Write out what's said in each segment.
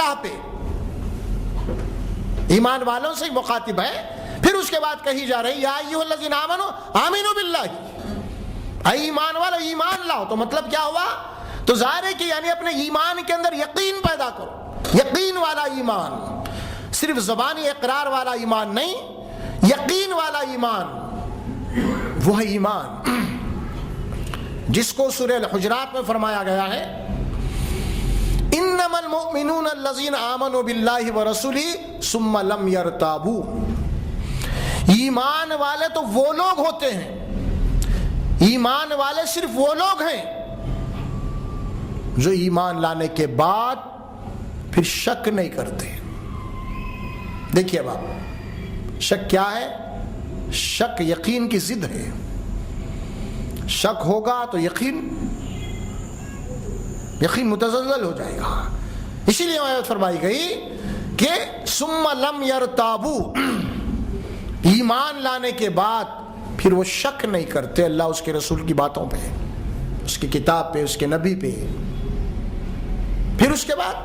اللہ پہ، ایمان والوں سے ہی مخاطب ہے۔ پھر اس کے بعد کہی جا رہی یا ایھا الذین آمنوا آمنوا باللہ، اے ایمان والو ایمان لاؤ۔ تو مطلب کیا ہوا؟ تو ظاہر ہے کہ یعنی اپنے ایمان کے اندر یقین پیدا کرو، یقین والا ایمان، صرف زبانی اقرار والا ایمان نہیں، یقین والا ایمان، وہ ایمان جس کو سورہ الحجرات میں فرمایا گیا ہے انما المؤمنون الذین آمنوا باللہ ورسولہ ثم لم یرتابوا۔ ایمان والے تو وہ لوگ ہوتے ہیں، ایمان والے صرف وہ لوگ ہیں جو ایمان لانے کے بعد پھر شک نہیں کرتے۔ دیکھیے اب آپ، شک کیا ہے؟ شک یقین کی ضد ہے۔ شک ہوگا تو یقین متزلزل ہو جائے گا۔ اسی لیے آیت فرمائی گئی کہ ثم لم یرتابوا، ایمان لانے کے بعد پھر وہ شک نہیں کرتے اللہ اس کے رسول کی باتوں پہ، اس کی کتاب پہ، اس کے نبی پہ۔ پھر اس کے بعد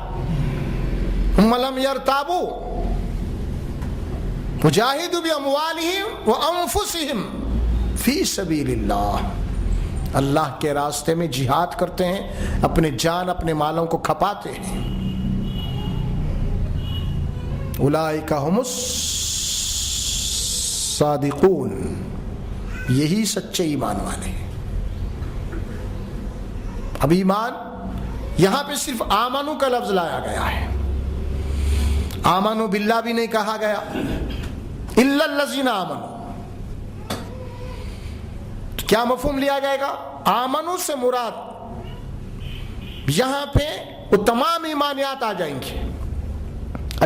ثم لم یرتابوا وجاہدوا باموالہم وانفسہم فی سبیل اللہ، اللہ کے راستے میں جہاد کرتے ہیں، اپنے جان اپنے مالوں کو کھپاتے ہیں۔ اولئک ھم الصادقون، یہی سچے ایمان والے ہیں۔ اب ایمان یہاں پہ صرف آمنو کا لفظ لایا گیا ہے، آمنو باللہ بھی نہیں کہا گیا، الا الذین آمنوا۔ کیا مفہوم لیا جائے گا؟ آمنو سے مراد یہاں پہ وہ تمام ایمانیات آ جائیں گے،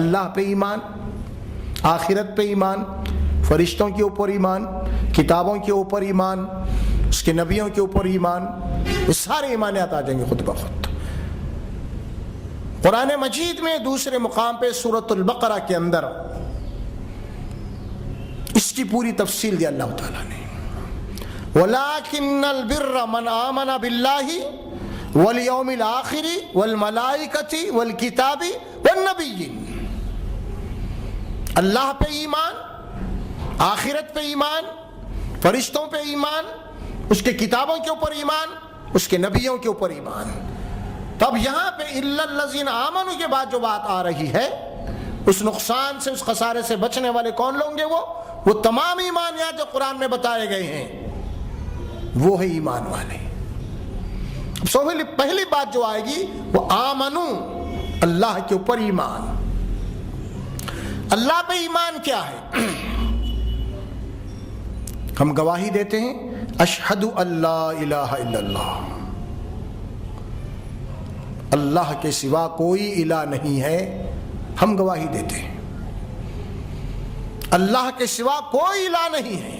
اللہ پہ ایمان، آخرت پہ ایمان، فرشتوں کے اوپر ایمان، کتابوں کے اوپر ایمان، اس کے نبیوں کے اوپر ایمان، یہ سارے ایمانیات آ جائیں گے خود بخود۔ قرآن مجید میں دوسرے مقام پہ سورۃ البقرہ کے اندر اس کی پوری تفصیل دی اللہ تعالیٰ نے، وَلَٰكِنَّ الْبِرَّ مَنْ آمَنَ بِاللَّهِ وَالْيَوْمِ الْآخِرِ وَالْمَلَائِكَةِ وَالْكِتَابِ وَالنَّبِيِّينَ۔ اللہ پہ ایمان، آخرت پہ ایمان، فرشتوں پہ ایمان، اس کے کتابوں کے اوپر ایمان، اس کے نبیوں کے اوپر ایمان۔ تب یہاں پہ اِلَّا الَّذِينَ آمَنُوا کے بعد جو بات آ رہی ہے، اس نقصان سے، اس خسارے سے بچنے والے کون لوگ ہیں؟ وہ تمام ایمانیات جو قرآن میں بتائے گئے ہیں، وہ ہے ایمان والے۔ پہلی بات جو آئے گی وہ آمنو، اللہ کے اوپر ایمان۔ اللہ پہ ایمان کیا ہے؟ ہم گواہی دیتے ہیں اشہد ان لا الہ الا اللہ، اللہ کے سوا کوئی الہ نہیں ہے، ہم گواہی دیتے ہیں اللہ کے سوا کوئی الہ نہیں ہے۔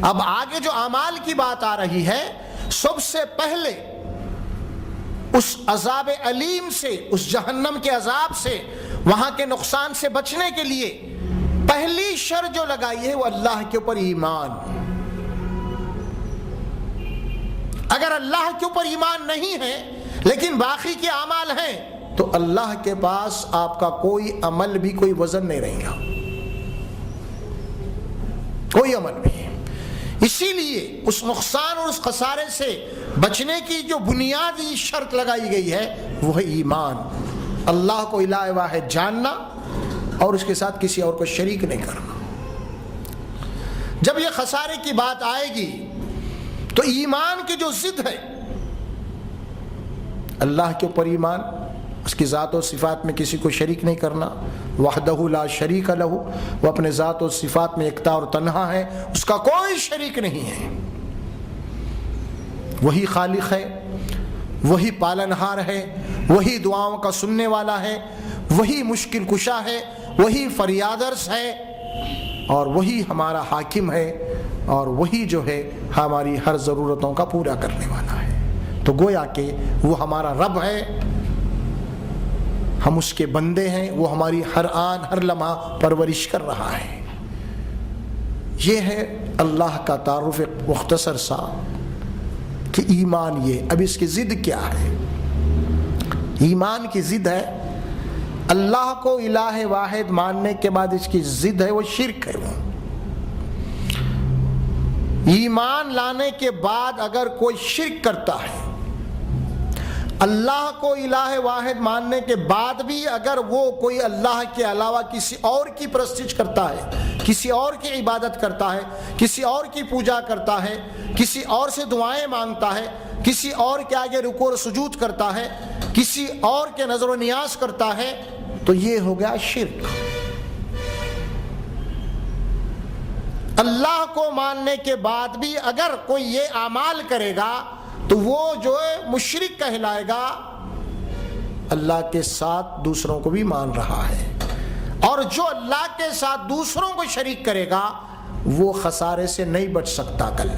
اب آگے جو اعمال کی بات آ رہی ہے، سب سے پہلے اس عذاب علیم سے، اس جہنم کے عذاب سے، وہاں کے نقصان سے بچنے کے لیے پہلی شرط جو لگائی ہے وہ اللہ کے اوپر ایمان۔ اگر اللہ کے اوپر ایمان نہیں ہے لیکن باقی کے اعمال ہیں تو اللہ کے پاس آپ کا کوئی عمل بھی کوئی وزن نہیں رہے گا، کوئی عمل بھی۔ اسی لیے اس نقصان اور اس خسارے سے بچنے کی جو بنیادی شرط لگائی گئی ہے وہ ہے ایمان، اللہ کو الہ واحد جاننا اور اس کے ساتھ کسی اور کو شریک نہیں کرنا۔ جب یہ خسارے کی بات آئے گی تو ایمان کی جو ضد ہے، اللہ کے اوپر ایمان، اس کی ذات و صفات میں کسی کو شریک نہیں کرنا، وحدہ لا شریک لہ، وہ اپنے ذات و صفات میں یکتا اور تنہا ہے، اس کا کوئی شریک نہیں ہے، وہی خالق ہے، وہی پالنہار ہے، وہی دعاؤں کا سننے والا ہے، وہی مشکل کشا ہے، وہی فریادرس ہے، اور وہی ہمارا حاکم ہے، اور وہی جو ہے ہماری ہر ضرورتوں کا پورا کرنے والا ہے۔ تو گویا کہ وہ ہمارا رب ہے، ہم اس کے بندے ہیں، وہ ہماری ہر آن ہر لمحہ پرورش کر رہا ہے۔ یہ ہے اللہ کا تعارف مختصر سا کہ ایمان یہ۔ اب اس کی ضد کیا ہے؟ ایمان کی ضد ہے اللہ کو الہ واحد ماننے کے بعد اس کی ضد ہے وہ شرک ہے۔ وہ ایمان لانے کے بعد اگر کوئی شرک کرتا ہے، اللہ کو الہ واحد ماننے کے بعد بھی اگر وہ کوئی اللہ کے علاوہ کسی اور کی پرستش کرتا ہے، کسی اور کی عبادت کرتا ہے، کسی اور کی پوجا کرتا ہے، کسی اور سے دعائیں مانگتا ہے، کسی اور کے آگے رکوع اور سجود کرتا ہے، کسی اور کے نظر و نیاز کرتا ہے، تو یہ ہو گیا شرک۔ اللہ کو ماننے کے بعد بھی اگر کوئی یہ اعمال کرے گا تو وہ جو ہے مشرک کہلائے گا، اللہ کے ساتھ دوسروں کو بھی مان رہا ہے، اور جو اللہ کے ساتھ دوسروں کو شریک کرے گا وہ خسارے سے نہیں بچ سکتا، کل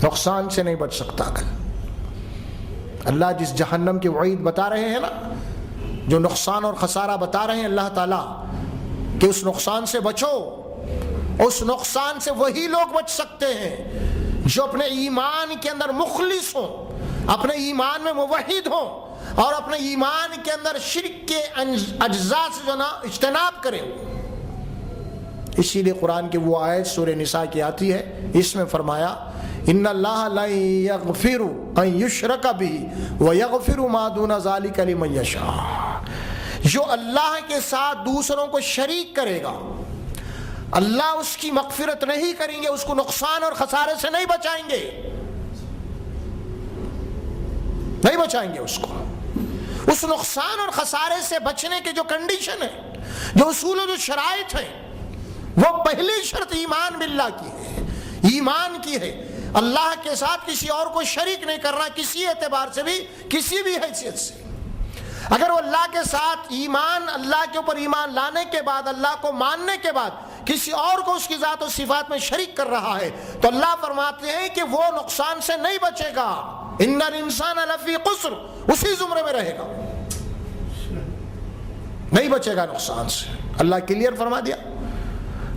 نقصان سے نہیں بچ سکتا۔ کل اللہ جس جہنم کی وعید بتا رہے ہیں نا، جو نقصان اور خسارہ بتا رہے ہیں اللہ تعالیٰ کہ اس نقصان سے بچو، اس نقصان سے وہی لوگ بچ سکتے ہیں جو اپنے ایمان کے اندر مخلص ہوں، اپنے ایمان میں موحد ہوں، اور اپنے ایمان کے اندر شرک کے اجزاء سے جو نا اجتناب کریں۔ اسی لیے قرآن کی وہ آیت سورہ نساء کی آتی ہے، اس میں فرمایا ان اللہ لا یغفر ان یشرک بہ ویغفر ما دون ذلک لمن یشاء۔ جو اللہ کے ساتھ دوسروں کو شریک کرے گا، اللہ اس کی مغفرت نہیں کریں گے، اس کو نقصان اور خسارے سے نہیں بچائیں گے، نہیں بچائیں گے اس کو۔ اس نقصان اور خسارے سے بچنے کے جو کنڈیشن ہے، جو اصول و جو شرائط ہیں، وہ پہلی شرط ایمان باللہ کی ہے، ایمان کی ہے، اللہ کے ساتھ کسی اور کو شریک نہیں کرنا، کسی اعتبار سے بھی، کسی بھی حیثیت سے۔ اگر وہ اللہ کے ساتھ ایمان، اللہ کے اوپر ایمان لانے کے بعد، اللہ کو ماننے کے بعد کسی اور کو اس کی ذات و صفات میں شریک کر رہا ہے، تو اللہ فرماتے ہیں کہ وہ نقصان سے نہیں بچے گا، ان الانسان لفی خسر، اسی زمرے میں رہے گا، نہیں بچے گا نقصان سے۔ اللہ کلیئر فرما دیا،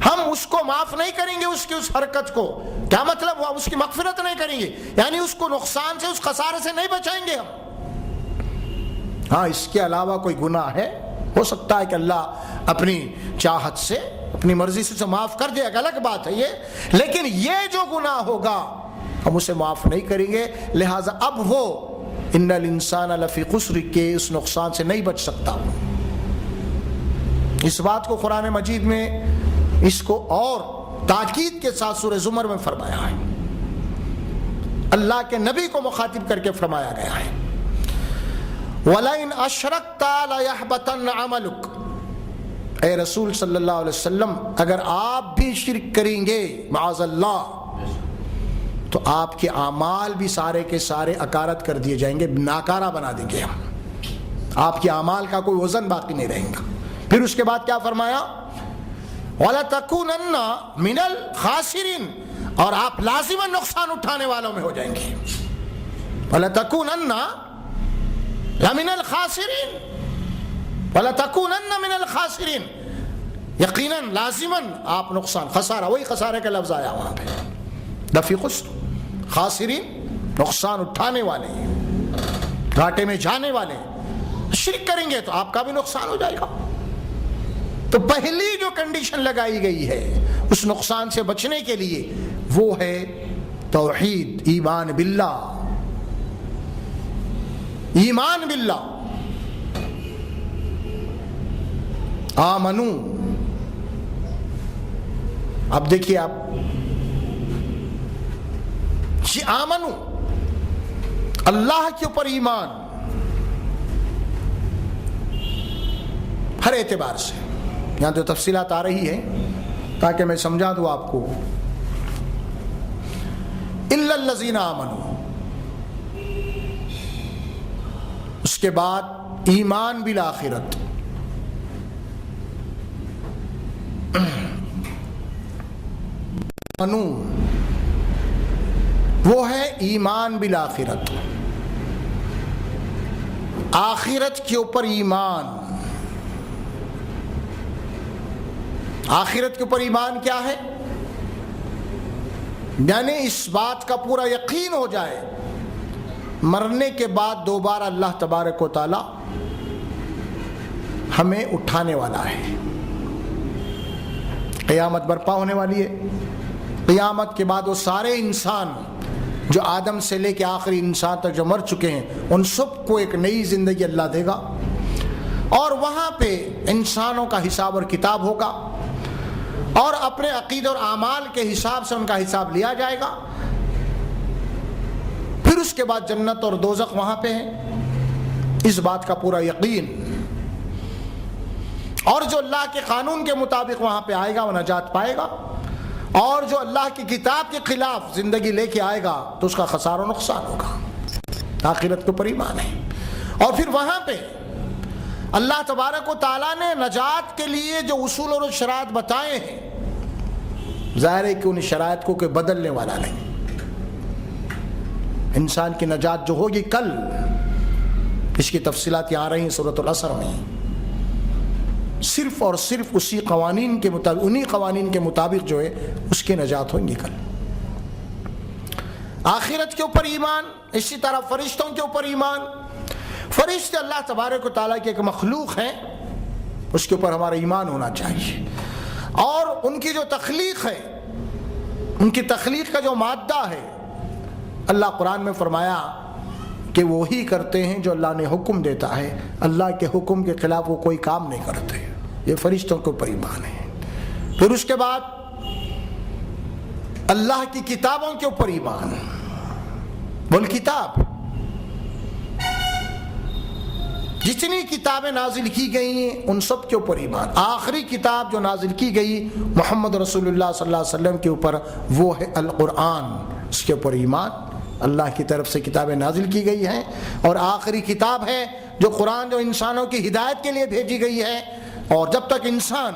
ہم اس کو معاف نہیں کریں گے، اس کی اس حرکت کو، کیا مطلب ہوا؟ اس کی مغفرت نہیں کریں گے، یعنی اس کو نقصان سے، اس خسارے سے نہیں بچائیں گے ہم۔ ہاں اس کے علاوہ کوئی گناہ ہے، ہو سکتا ہے کہ اللہ اپنی چاہت سے، اپنی مرضی سے معاف کر دے، الگ بات ہے یہ، لیکن یہ جو گناہ ہوگا ہم اسے معاف نہیں کریں گے، لہٰذا اب وہ ان الانسان لفی خسر کے اس نقصان سے نہیں بچ سکتا۔ اس بات کو قرآن مجید میں اس کو اور تاکید کے ساتھ سورہ زمر میں فرمایا ہے، اللہ کے نبی کو مخاطب کر کے فرمایا گیا ہے وَلَئِنْ أَشْرَكْتَ لَيَحْبَطَنَّ عَمَلُكَ۔ اے رسول صلی اللہ علیہ وسلم، اگر آپ بھی شرک کریں گے معاذ اللہ، تو آپ کے اعمال بھی سارے کے سارے اکارت کر دیے جائیں گے، ناکارہ بنا دیں گے ہم، آپ کے اعمال کا کوئی وزن باقی نہیں رہے گا۔ پھر اس کے بعد کیا فرمایا؟ وَلَتَكُونَنَّ مِنَ الْخَاسِرِينَ، اور آپ لازماً نقصان اٹھانے والوں میں ہو جائیں گے۔ وَلَتَكُونَنَّ لَمِنَ الْخَاسِرِينَ، وَلَتَكُونَنَّ مِنَ الْخَاسِرِينَ، یقیناً لازماً آپ نقصان، خسارہ، وہی خسارے کا لفظ آیا وہاں پہ، لفی خسر، خاسرین نقصان اٹھانے والے، گھاٹے میں جانے والے۔ شرک کریں گے تو آپ کا بھی نقصان ہو جائے گا۔ تو پہلی جو کنڈیشن لگائی گئی ہے اس نقصان سے بچنے کے لیے وہ ہے توحید، ایمان باللہ، ایمان باللہ۔ آمنو، اب دیکھیے آپ، آمنو اللہ کے اوپر ایمان ہر اعتبار سے، یہاں تو تفصیلات آ رہی ہیں تاکہ میں سمجھا دوں آپ کو۔ الا الذین آمنوا، اس کے بعد ایمان بالآخرت، آمنو وہ ہے ایمان بالآخرت، آخرت کے اوپر ایمان۔ آخرت کے اوپر ایمان کیا ہے؟ یعنی اس بات کا پورا یقین ہو جائے مرنے کے بعد دوبارہ اللہ تبارک و تعالی ہمیں اٹھانے والا ہے۔ قیامت برپا ہونے والی ہے۔ قیامت کے بعد وہ سارے انسان جو آدم سے لے کے آخری انسان تک جو مر چکے ہیں ان سب کو ایک نئی زندگی اللہ دے گا، اور وہاں پہ انسانوں کا حساب اور کتاب ہوگا، اور اپنے عقیدے اور اعمال کے حساب سے ان کا حساب لیا جائے گا۔ پھر اس کے بعد جنت اور دوزخ وہاں پہ ہے، اس بات کا پورا یقین۔ اور جو اللہ کے قانون کے مطابق وہاں پہ آئے گا وہ نجات پائے گا، اور جو اللہ کی کتاب کے خلاف زندگی لے کے آئے گا تو اس کا خسارہ و نقصان ہوگا۔ آخرت کے اوپر ایمان ہے۔ اور پھر وہاں پہ اللہ تبارک و تعالیٰ نے نجات کے لیے جو اصول اور شرائط بتائے ہیں، ظاہر ہے کہ ان شرائط کو کوئی بدلنے والا نہیں۔ انسان کی نجات جو ہوگی کل، اس کی تفصیلات یہاں رہی ہیں سورۃ العصر میں، صرف اور صرف اسی قوانین کے مطابق، انہی قوانین کے مطابق جو ہے اس کی نجات ہوگی کل۔ آخرت کے اوپر ایمان، اسی طرح فرشتوں کے اوپر ایمان۔ فرشتے اللہ تبارک و تعالیٰ کی ایک مخلوق ہیں، اس کے اوپر ہمارا ایمان ہونا چاہیے۔ اور ان کی جو تخلیق ہے، ان کی تخلیق کا جو مادہ ہے، اللہ قرآن میں فرمایا کہ وہی کرتے ہیں جو اللہ نے حکم دیتا ہے، اللہ کے حکم کے خلاف وہ کوئی کام نہیں کرتے۔ یہ فرشتوں کے اوپر ایمان ہے۔ پھر اس کے بعد اللہ کی کتابوں کے اوپر ایمان، والکتاب، جتنی کتابیں نازل کی گئی ہیں ان سب کے اوپر ایمان۔ آخری کتاب جو نازل کی گئی محمد رسول اللہ صلی اللہ علیہ وسلم کے اوپر وہ ہے القرآن، اس کے اوپر ایمان۔ اللہ کی طرف سے کتابیں نازل کی گئی ہیں، اور آخری کتاب ہے جو قرآن، جو انسانوں کی ہدایت کے لیے بھیجی گئی ہے۔ اور جب تک انسان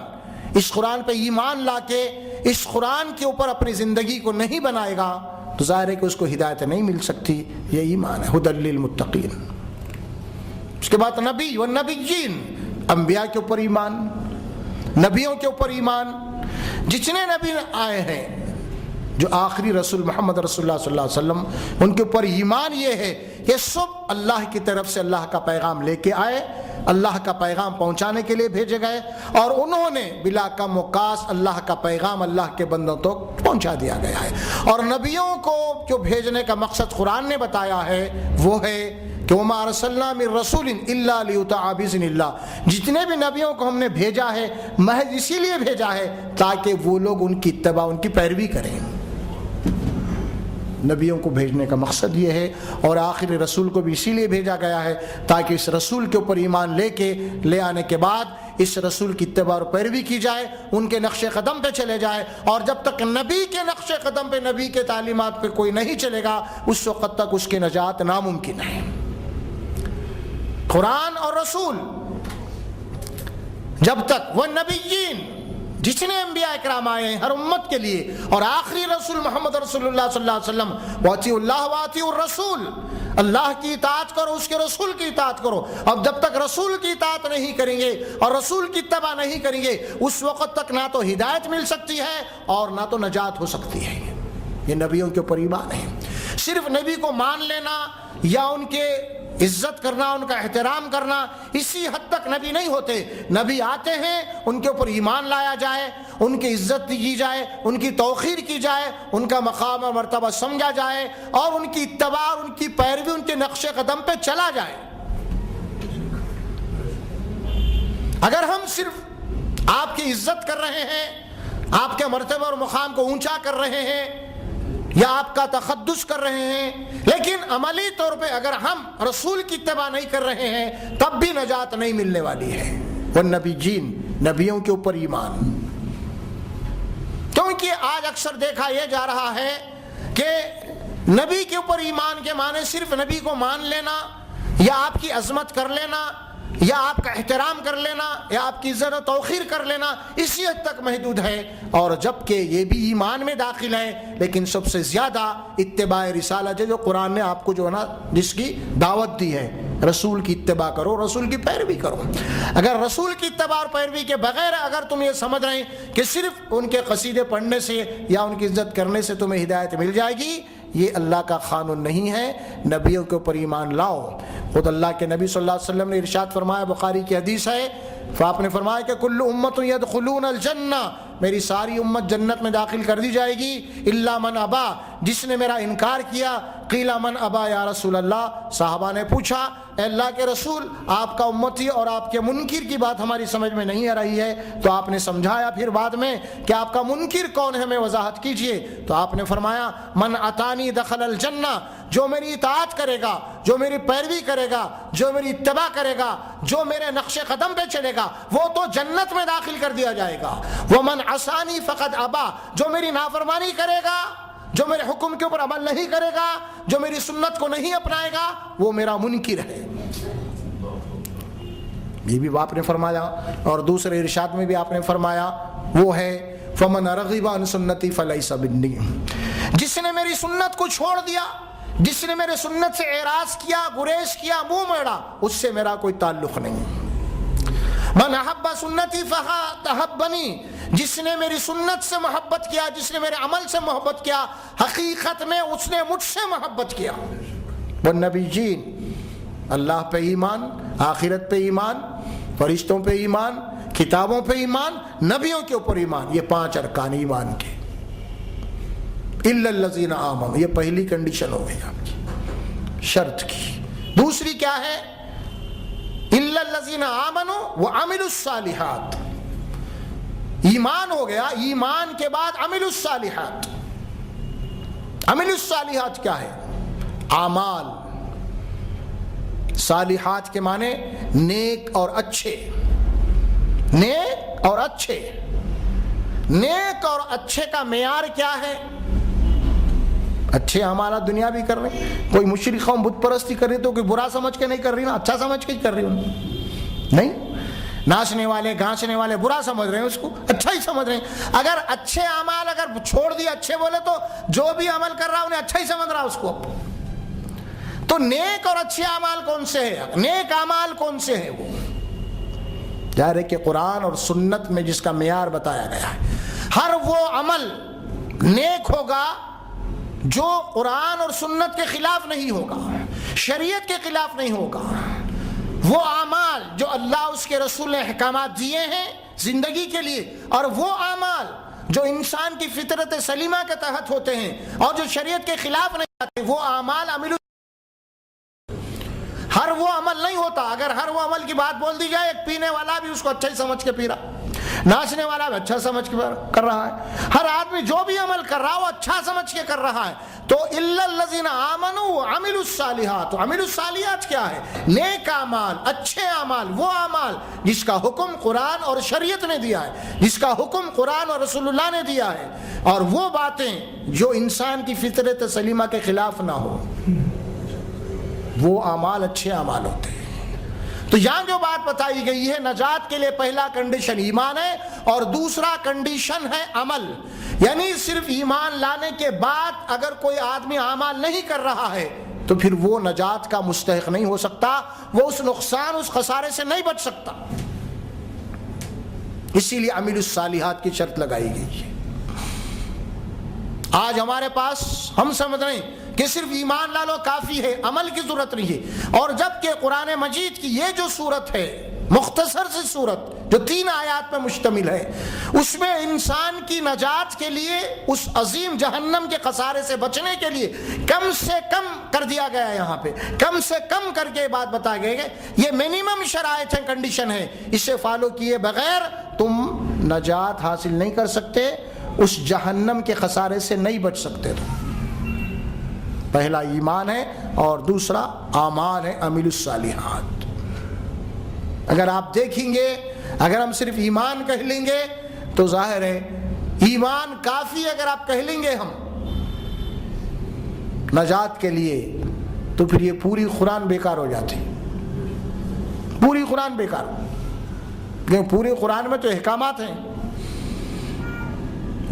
اس قرآن پہ ایمان لا کے اس قرآن کے اوپر اپنی زندگی کو نہیں بنائے گا تو ظاہر ہے کہ اس کو ہدایت نہیں مل سکتی۔ یہ ایمان ہے، ہدی للمتقین۔ اس کے بعد نبی والنبیین، انبیاء کے اوپر ایمان، نبیوں کے اوپر ایمان۔ جتنے نبی آئے ہیں، جو آخری رسول محمد رسول اللہ صلی اللہ علیہ وسلم، ان کے اوپر ایمان یہ ہے کہ سب اللہ کی طرف سے اللہ کا پیغام لے کے آئے، اللہ کا پیغام پہنچانے کے لیے بھیجے گئے، اور انہوں نے بلا کم و کاس اللہ کا پیغام اللہ کے بندوں تک پہنچا دیا گیا ہے۔ اور نبیوں کو جو بھیجنے کا مقصد قرآن نے بتایا ہے وہ ہے کہ وَمَا أَرْسَلْنَا مِن رَسُولٍ إِلَّا لِيُطَاعَ بِإِذْنِ اللَّهِ، جتنے بھی نبیوں کو ہم نے بھیجا ہے محض اسی لیے بھیجا ہے تاکہ وہ لوگ ان کی اتباع، ان کی پیروی کریں۔ نبیوں کو بھیجنے کا مقصد یہ ہے، اور آخری رسول کو بھی اسی لیے بھیجا گیا ہے تاکہ اس رسول کے اوپر ایمان لے آنے کے بعد اس رسول کی اتباع اور پیروی کی جائے، ان کے نقش قدم پہ چلے جائے۔ اور جب تک نبی کے نقش قدم پہ، نبی کے تعلیمات پہ کوئی نہیں چلے گا، اس وقت تک اس کی نجات ناممکن ہے۔ قرآن اور رسول جب تک، وہ نبیین، جتنے انبیاء اکرام آئے ہیں ہر امت کے لیے، اور آخری رسول محمد رسول اللہ صلی اللہ علیہ وسلم، وَأَطِیعُوا اللَّهَ وَأَطِیعُوا الرَّسُولَ، اللہ کی اطاعت کرو، اس کے رسول کی اطاعت کرو۔ اب جب تک رسول کی اطاعت نہیں کریں گے اور رسول کی اتباع نہیں کریں گے، اس وقت تک نہ تو ہدایت مل سکتی ہے اور نہ تو نجات ہو سکتی ہے۔ یہ نبیوں کے اوپر ایمان ہے۔ صرف نبی کو مان لینا یا ان کے عزت کرنا، ان کا احترام کرنا، اسی حد تک نبی نہیں ہوتے۔ نبی آتے ہیں، ان کے اوپر ایمان لایا جائے، ان کی عزت کی جائے، ان کی توقیر کی جائے، ان کا مقام اور مرتبہ سمجھا جائے، اور ان کی اتباع، ان کی پیروی، ان کے نقش قدم پہ چلا جائے۔ اگر ہم صرف آپ کی عزت کر رہے ہیں، آپ کے مرتبہ اور مقام کو اونچا کر رہے ہیں، یا آپ کا تقدس کر رہے ہیں، لیکن عملی طور پہ اگر ہم رسول کی اتباع نہیں کر رہے ہیں تب بھی نجات نہیں ملنے والی ہے۔ والنبیین، نبیوں کے اوپر ایمان۔ کیونکہ آج اکثر دیکھا یہ جا رہا ہے کہ نبی کے اوپر ایمان کے معنی صرف نبی کو مان لینا، یا آپ کی عظمت کر لینا، یا آپ کا احترام کر لینا، یا آپ کی عزت و توقیر کر لینا، اسی حد تک محدود ہے۔ اور جبکہ یہ بھی ایمان میں داخل ہے، لیکن سب سے زیادہ اتباع رسالت ہے، جو قرآن نے آپ کو جو ہے نا جس کی دعوت دی ہے، رسول کی اتباع کرو، رسول کی پیروی کرو۔ اگر رسول کی اتباع اور پیروی کے بغیر اگر تم یہ سمجھ رہے ہیں کہ صرف ان کے قصیدے پڑھنے سے یا ان کی عزت کرنے سے تمہیں ہدایت مل جائے گی، یہ اللہ کا قانون نہیں ہے۔ نبیوں کے اوپر ایمان لاؤ، خود اللہ کے نبی صلی اللہ علیہ وسلم نے ارشاد فرمایا، بخاری کی حدیث ہے، آپ نے فرمایا کہ کل امت یدخلون الجنہ، میری ساری امت جنت میں داخل کر دی جائے گی، الا من ابا، جس نے میرا انکار کیا۔ قیل من ابا یا رسول اللہ، صحابہ نے پوچھا اے اللہ کے رسول، آپ کا امتی اور آپ کے منکر کی بات ہماری سمجھ میں نہیں آ رہی ہے، تو آپ نے سمجھایا پھر بعد میں کہ آپ کا منکر کون ہے، ہمیں وضاحت کیجئے۔ تو آپ نے فرمایا من اتانی دخل الجنہ، جو میری اطاعت کرے گا، جو میری پیروی کرے گا، جو میری اتباع کرے گا، جو میرے نقش قدم پہ چلے گا، وہ تو جنت میں داخل کر دیا جائے گا۔ ومن عصانی فقد ابا، جو میری نافرمانی کرے گا، جو میرے حکم کے اوپر عمل نہیں کرے گا، جو میری سنت کو نہیں اپنائے گا، وہ میرا منکر ہے۔ یہ بھی آپ نے فرمایا، اور دوسرے ارشاد میں بھی آپ نے فرمایا، وہ ہے فمن رغب عن سنتی فلیس منی، جس نے میری سنت کو چھوڑ دیا، جس نے میرے سنت سے اعراض کیا، گریز کیا، منہ موڑا، اس سے میرا کوئی تعلق نہیں۔ من احب سنتی فقد احبنی، جس نے میری سنت سے محبت کیا، جس نے میرے عمل سے محبت کیا، حقیقت میں اس نے مجھ سے محبت کیا۔ والنبیین، اللہ پہ ایمان، آخرت پہ ایمان، فرشتوں پہ ایمان، کتابوں پہ ایمان، نبیوں کے اوپر ایمان، یہ 5 ارکان ایمان کے۔ الا الذین آمنوا، یہ پہلی کنڈیشن ہو گئی آپ کی، شرط کی۔ دوسری کیا ہے؟ الا الذین آمنوا وعملوا الصالحات، ایمان ہو گیا، ایمان کے بعد عمل الصالحات۔ عمل الصالحات کیا ہے؟ اعمال، صالحات کے معنی نیک اور اچھے، نیک اور اچھے۔ نیک اور اچھے کا معیار کیا ہے؟ اچھے اعمال دنیا بھی کر رہے ہیں، کوئی مشرک قوم بت پرستی کر رہی تو کوئی برا سمجھ کے نہیں کر رہی نا، اچھا سمجھ کے کر رہی نہیں۔ ناچنے والے گانچنے والے برا سمجھ رہے ہیں، اس کو اچھا ہی سمجھ رہے ہیں۔ اگر اچھے اعمال اگر چھوڑ دیے، اچھے بولے تو جو بھی عمل کر رہا انہیں اچھا ہی سمجھ رہا اس کو۔ تو نیک اور اچھے اعمال کون سے ہیں؟ نیک اعمال کون سے ہیں؟ وہ ظاہر ہے کہ قرآن اور سنت میں جس کا معیار بتایا گیا ہے، ہر وہ عمل نیک ہوگا جو قرآن اور سنت کے خلاف نہیں ہوگا، شریعت کے خلاف نہیں ہوگا۔ وہ اعمال جو اللہ اس کے رسول نے احکامات دیے ہیں زندگی کے لیے، اور وہ اعمال جو انسان کی فطرت سلیمہ کے تحت ہوتے ہیں اور جو شریعت کے خلاف نہیں آتے، وہ اعمال عمل۔ ہر وہ عمل نہیں ہوتا، اگر ہر وہ عمل کی بات بول دی جائے، ایک پینے والا بھی اس کو اچھا ہی سمجھ کے پی رہا، ناچنے والا بھی اچھا سمجھ کے کر رہا ہے، ہر آدمی جو بھی عمل کر رہا وہ اچھا سمجھ کے کر رہا ہے۔ تو الا الذین آمنوا وعملوا الصالحات، عملوا الصالحات کیا ہے؟ نیک اعمال، اچھے اعمال، وہ اعمال جس کا حکم قرآن اور شریعت نے دیا ہے، جس کا حکم قرآن اور رسول اللہ نے دیا ہے، اور وہ باتیں جو انسان کی فطرت سلیمہ کے خلاف نہ ہو، وہ اعمال اچھے اعمال ہوتے ہیں۔ تو یہاں جو بات بتائی گئی ہے، نجات کے لیے پہلا کنڈیشن ایمان ہے، اور دوسرا کنڈیشن ہے عمل۔ یعنی صرف ایمان لانے کے بعد اگر کوئی آدمی اعمال نہیں کر رہا ہے تو پھر وہ نجات کا مستحق نہیں ہو سکتا، وہ اس نقصان، اس خسارے سے نہیں بچ سکتا۔ اسی لیے عمل الصالحات کی شرط لگائی گئی ہے۔ آج ہمارے پاس ہم سمجھ رہے ہیں کہ صرف ایمان لا لو کافی ہے، عمل کی ضرورت نہیں ہے، اور جبکہ قرآن مجید کی یہ جو صورت ہے، مختصر سی صورت جو 3 آیات پر مشتمل ہے، اس میں انسان کی نجات کے لیے، اس عظیم جہنم کے خسارے سے بچنے کے لیے کم سے کم کر دیا گیا ہے، یہاں پہ کم سے کم کر کے بات بتا گئے کہ یہ منیمم شرائط ہے، کنڈیشن ہے، اسے فالو کیے بغیر تم نجات حاصل نہیں کر سکتے، اس جہنم کے خسارے سے نہیں بچ سکتے۔ تم پہلا ایمان ہے اور دوسرا اعمال ہے، عمل الصالحات۔ اگر آپ دیکھیں گے، اگر ہم صرف ایمان کہہ لیں گے تو ظاہر ہے ایمان کافی، اگر آپ کہہ لیں گے ہم نجات کے لیے، تو پھر یہ پوری قرآن بیکار ہو جاتی، پوری قرآن بیکار، کیونکہ پورے قرآن میں تو احکامات ہیں،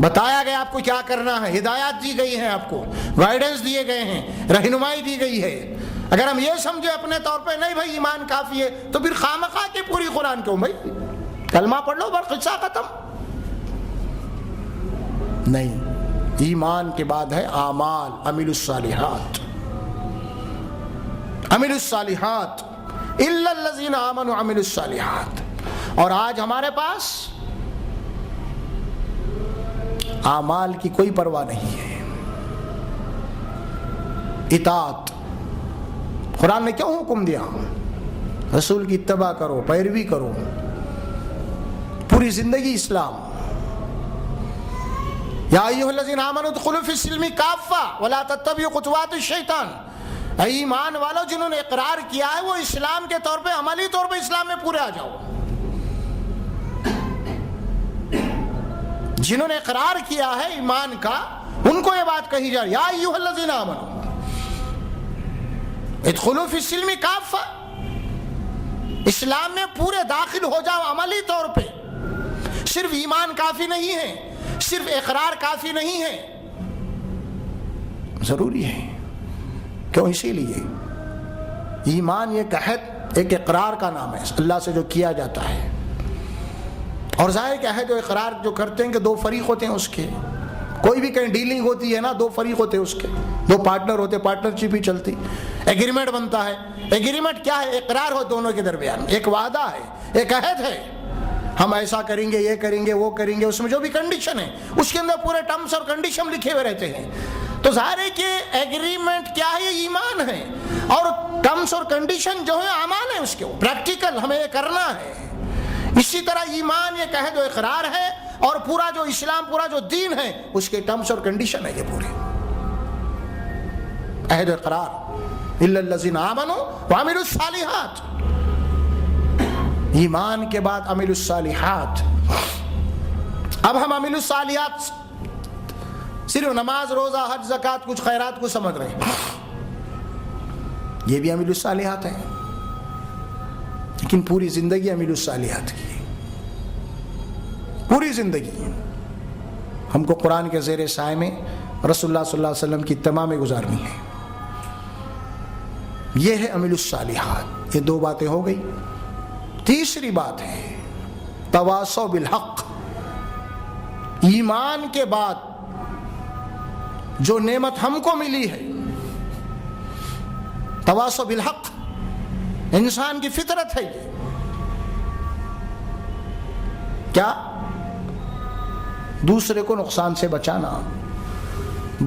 بتایا گیا آپ کو کیا کرنا ہے، ہدایات دی گئی ہیں، آپ کو گائیڈنس دیے گئے ہیں، رہنمائی دی گئی ہے۔ اگر ہم یہ سمجھے اپنے طور پہ نہیں بھائی ایمان کافی ہے، تو پھر خامخواہ کی پوری قرآن کیوں بھائی؟ کلمہ پڑھ لو بس قصہ ختم۔ نہیں، ایمان کے بعد ہے اعمال، عمل الصالحات۔ عملوا الصالحات الا الذین آمنوا وعملوا الصالحات. اور آج ہمارے پاس اعمال کی کوئی پرواہ نہیں ہے. اطاعت، قرآن نے کیوں حکم دیا؟ رسول کی اتباع کرو، پیروی کرو، پوری زندگی اسلام. یا ایھا الذین آمنوا ادخلوا فی السلم کافہ ولا تتبعوا خطوات الشیطان. اے ایمان والو، جنہوں نے اقرار کیا ہے وہ اسلام کے طور پہ، عملی طور پہ اسلام میں پورے آ جاؤ. جنہوں نے اقرار کیا ہے ایمان کا، ان کو یہ بات کہی جا رہی ہے، یا ایھا الذین آمنوا ادخلوا فی السلم کافہ، اسلام میں پورے داخل ہو جاؤ عملی طور پہ. صرف ایمان کافی نہیں ہے، صرف اقرار کافی نہیں ہے، ضروری ہے. کیوں؟ اسی لیے ایمان یہ عہد ایک اقرار کا نام ہے اللہ سے جو کیا جاتا ہے. اور ظاہر کہ عہد و اقرار جو کرتے ہیں کہ دو فریق ہوتے ہیں اس کے. کوئی بھی کہیں ڈیلنگ ہوتی ہے نا، دو فریق ہوتے ہیں اس کے، دو پارٹنر ہوتے، پارٹنرشپ ہی چلتی. ایگریمنٹ بنتا ہے. ایگریمنٹ کیا ہے؟ اقرار ہو دونوں کے درمیان، ایک وعدہ ہے، ایک عہد ہے، ہم ایسا کریں گے، یہ کریں گے، وہ کریں گے. اس میں جو بھی کنڈیشن ہے اس کے اندر پورے ٹرمز اور کنڈیشن لکھے ہوئے رہتے ہیں. تو ظاہر ہے کہ ایگریمنٹ کیا ہے؟ یہ ایمان ہے. اور ٹرمز اور کنڈیشن جو ہے اعمال ہے، اس کے پریکٹیکل ہمیں یہ کرنا ہے. اسی طرح ایمان یہ عہد و اقرار ہے، اور پورا جو اسلام، پورا جو دین ہے، اس کے ٹرمز اور کنڈیشن ہے یہ پورے. عہد و اقرار الا الذین آمنوا وعملوا الصالحات. ایمان کے بعد عملوا الصالحات. اب ہم عملوا الصالحات صرف نماز، روزہ، حج، زکوٰۃ، کچھ خیرات کو سمجھ رہے ہیں. یہ بھی عملوا الصالحات ہے، لیکن پوری زندگی عملوا الصالحات کی، پوری زندگی ہم کو قرآن کے زیر سائے میں رسول اللہ صلی اللہ علیہ وسلم کی اتباع میں گزارنی ہے. یہ ہے عملوا الصالحات. یہ دو باتیں ہو گئی. تیسری بات ہے تواصوا بالحق. ایمان کے بعد جو نعمت ہم کو ملی ہے، تواصوا بالحق، انسان کی فطرت ہے یہ. کیا؟ دوسرے کو نقصان سے بچانا.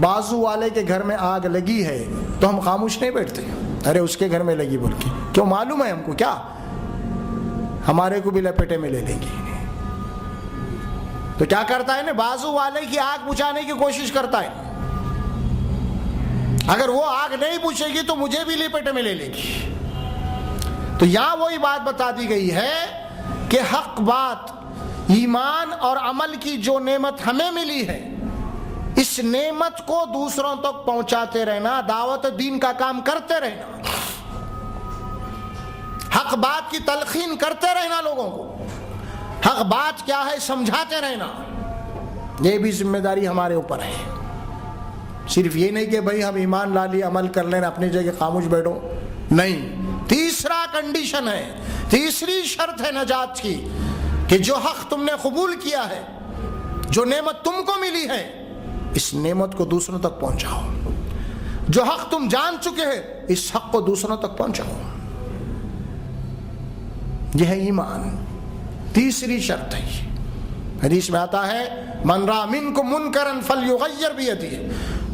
بازو والے کے گھر میں آگ لگی ہے تو ہم خاموش نہیں بیٹھتے، ارے اس کے گھر میں لگی بول کے. کیوں؟ معلوم ہے ہم کو کیا ہمارے کو بھی لپیٹے میں لے لیں گے. تو کیا کرتا ہے نا، بازو والے کی آگ بجھانے کی کوشش کرتا ہے. اگر وہ آگ نہیں بجھے گی تو مجھے بھی لپیٹے میں لے لے گی. تو یہاں وہی بات بتا دی گئی ہے کہ حق بات، ایمان اور عمل کی جو نعمت ہمیں ملی ہے، اس نعمت کو دوسروں تک پہنچاتے رہنا، دعوت دین کا کام کرتے رہنا، حق بات کی تلقین کرتے رہنا، لوگوں کو حق بات کیا ہے سمجھاتے رہنا. یہ بھی ذمہ داری ہمارے اوپر ہے. صرف یہ نہیں کہ بھئی ہم ایمان لا لیے، عمل کر لینا، اپنی جگہ خاموش بیٹھو. نہیں، تیسرا کنڈیشن ہے، تیسری شرط ہے نجات کی، کہ جو حق تم نے قبول کیا ہے، جو نعمت تم کو ملی ہے، اس نعمت کو دوسروں تک پہنچاؤ. جو حق تم جان چکے ہیں، اس حق کو دوسروں تک پہنچاؤ. یہ ہے ایمان. تیسری شرط ہے. حدیث میں آتا ہے من رأى منکم منکرا فلیغیر بیدہ.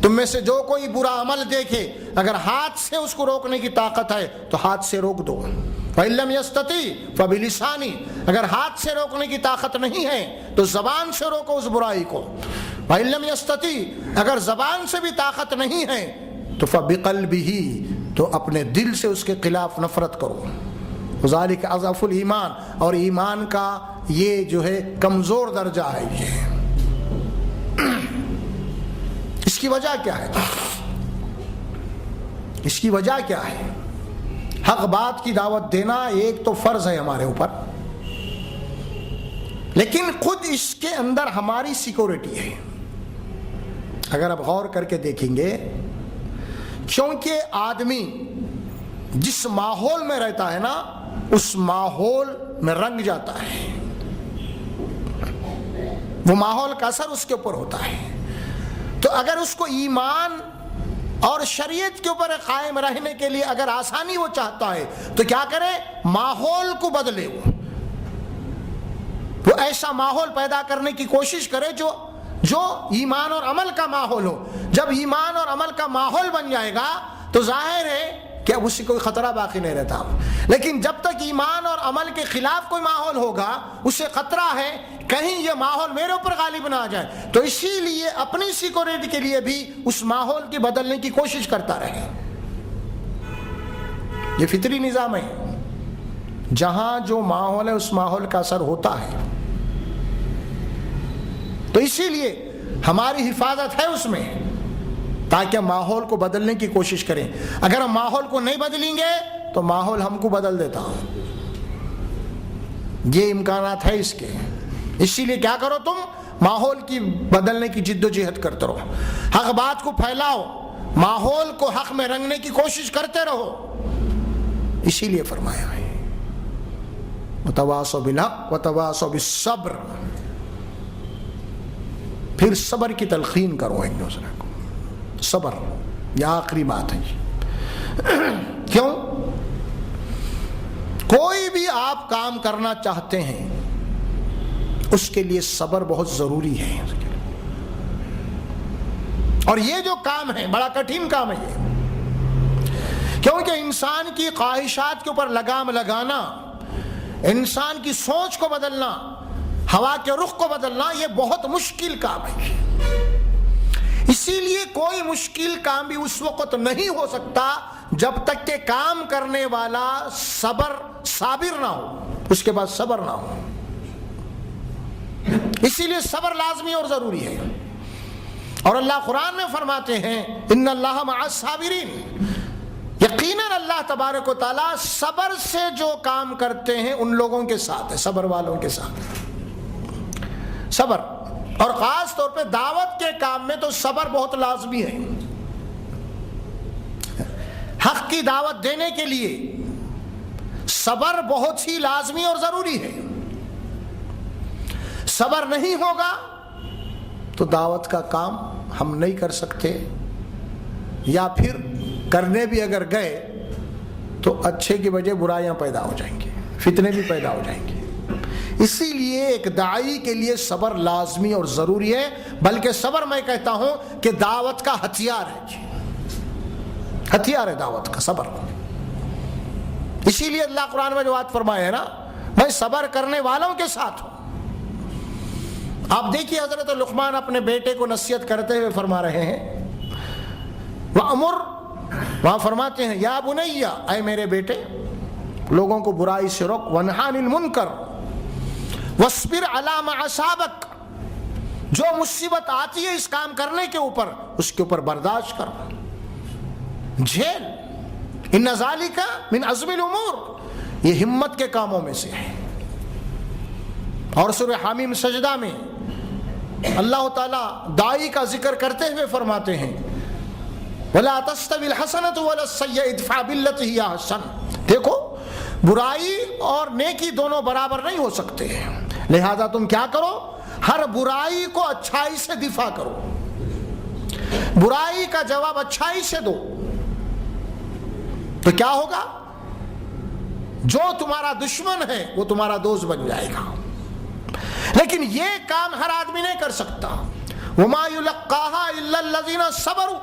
تم میں سے جو کوئی برا عمل دیکھے، اگر ہاتھ سے اس کو روکنے کی طاقت ہے تو ہاتھ سے روک دو. فإن لم يستطع فبلسانہ. اگر ہاتھ سے روکنے کی طاقت نہیں ہے تو زبان سے روکو اس برائی کو. فإن لم يستطع. اگر زبان سے بھی طاقت نہیں ہے تو فبقلبہ. تو اپنے دل سے اس کے خلاف نفرت کرو. ذالک اضعف الایمان. اور ایمان کا یہ جو ہے کمزور درجہ ہے. یہ اس کی وجہ کیا ہے؟ اس کی وجہ کیا ہے؟ حق بات کی دعوت دینا ایک تو فرض ہے ہمارے اوپر، لیکن خود اس کے اندر ہماری سیکورٹی ہے. اگر آپ غور کر کے دیکھیں گے، کیونکہ آدمی جس ماحول میں رہتا ہے نا، اس ماحول میں رنگ جاتا ہے. وہ ماحول کا اثر اس کے اوپر ہوتا ہے. تو اگر اس کو ایمان اور شریعت کے اوپر قائم رہنے کے لیے اگر آسانی وہ چاہتا ہے تو کیا کرے؟ ماحول کو بدلے، وہ ایسا ماحول پیدا کرنے کی کوشش کرے جو ایمان اور عمل کا ماحول ہو۔ جب ایمان اور عمل کا ماحول بن جائے گا تو ظاہر ہے کہ اب اس سے کوئی خطرہ باقی نہیں رہتا۔ لیکن جب تک ایمان اور عمل کے خلاف کوئی ماحول ہوگا اس سے خطرہ ہے کہیں یہ ماحول میرے اوپر غالب نہ آ جائے، تو اسی لیے اپنی سیکورٹی کے لیے بھی اس ماحول کی بدلنے کی کوشش کرتا رہے۔ یہ فطری نظام ہے، جہاں جو ماحول ہے اس ماحول کا اثر ہوتا ہے، تو اسی لیے ہماری حفاظت ہے اس میں، تاکہ ہم ماحول کو بدلنے کی کوشش کریں۔ اگر ہم ماحول کو نہیں بدلیں گے تو ماحول ہم کو بدل دیتا، یہ امکانات ہے اس کے۔ اسی لیے کیا کرو، تم ماحول کی بدلنے کی جد و جہد کرتے رہو، حق بات کو پھیلاؤ، ماحول کو حق میں رنگنے کی کوشش کرتے رہو۔ اسی لیے فرمایا ہے وتواصوا بالحق وتواصوا بالصبر، پھر صبر کی تلقین کرو ایک دوسرے کو۔ صبر یہ آخری بات ہے۔ کیوں؟ کوئی بھی آپ کام کرنا چاہتے ہیں اس کے لیے صبر بہت ضروری ہے، اور یہ جو کام ہے بڑا کٹھن کام ہے یہ، کیونکہ انسان کی خواہشات کے اوپر لگام لگانا، انسان کی سوچ کو بدلنا، ہوا کے رخ کو بدلنا، یہ بہت مشکل کام ہے۔ اسی لیے کوئی مشکل کام بھی اس وقت نہیں ہو سکتا جب تک کہ کام کرنے والا صابر نہ ہو، اس کے پاس صبر نہ ہو۔ اسی لیے صبر لازمی اور ضروری ہے، اور اللہ قرآن میں فرماتے ہیں ان اللہ مع الصابرین، یقیناً اللہ تبارک و تعالیٰ صبر سے جو کام کرتے ہیں ان لوگوں کے ساتھ ہے، صبر والوں کے ساتھ۔ صبر، اور خاص طور پہ دعوت کے کام میں تو صبر بہت لازمی ہے۔ حق کی دعوت دینے کے لیے صبر بہت ہی لازمی اور ضروری ہے۔ صبر نہیں ہوگا تو دعوت کا کام ہم نہیں کر سکتے، یا پھر کرنے بھی اگر گئے تو اچھے کی بجائے برائیاں پیدا ہو جائیں گی، فتنے بھی پیدا ہو جائیں گے۔ اسی لیے ایک داعی کے لیے صبر لازمی اور ضروری ہے، بلکہ صبر میں کہتا ہوں کہ دعوت کا ہتھیار ہے، ہتھیار ہے دعوت کا صبر۔ اسی لیے اللہ قرآن میں جو بات فرمایا ہے نا، میں صبر کرنے والوں کے ساتھ ہوں۔ آپ دیکھیے حضرت لقمان اپنے بیٹے کو نصیحت کرتے ہوئے فرما رہے ہیں، وَأْمُرْ، وہاں فرماتے ہیں یا بنیا، اے میرے بیٹے، لوگوں کو برائی سے روک، وَنْهَ عَنِ الْمُنْكَرِ وَاصْبِرْ عَلَى مَا أَصَابَكَ، جو مصیبت آتی ہے اس کام کرنے کے اوپر، اس کے اوپر برداشت کر، جھیل، ان ذالک من عزم الامور، یہ ہمت کے کاموں میں سے ہے۔ اور سورہ حامیم سجدہ میں اللہ تعالیٰ داعی کا ذکر کرتے ہوئے فرماتے ہیں وَلَا تَسْتَوِي الْحَسَنَةُ وَلَا السَّيِّئَةُ ادْفَعْ بِالَّتِي هِيَ أَحْسَنُ، دیکھو برائی اور نیکی دونوں برابر نہیں ہو سکتے ہیں، لہذا تم کیا کرو، ہر برائی کو اچھائی سے دفاع کرو، برائی کا جواب اچھائی سے دو، تو کیا ہوگا، جو تمہارا دشمن ہے وہ تمہارا دوست بن جائے گا۔ لیکن یہ کام ہر آدمی نہیں کر سکتا، وَمَا يُلَقَّاهَا إِلَّا الَّذِينَ صَبَرُوا،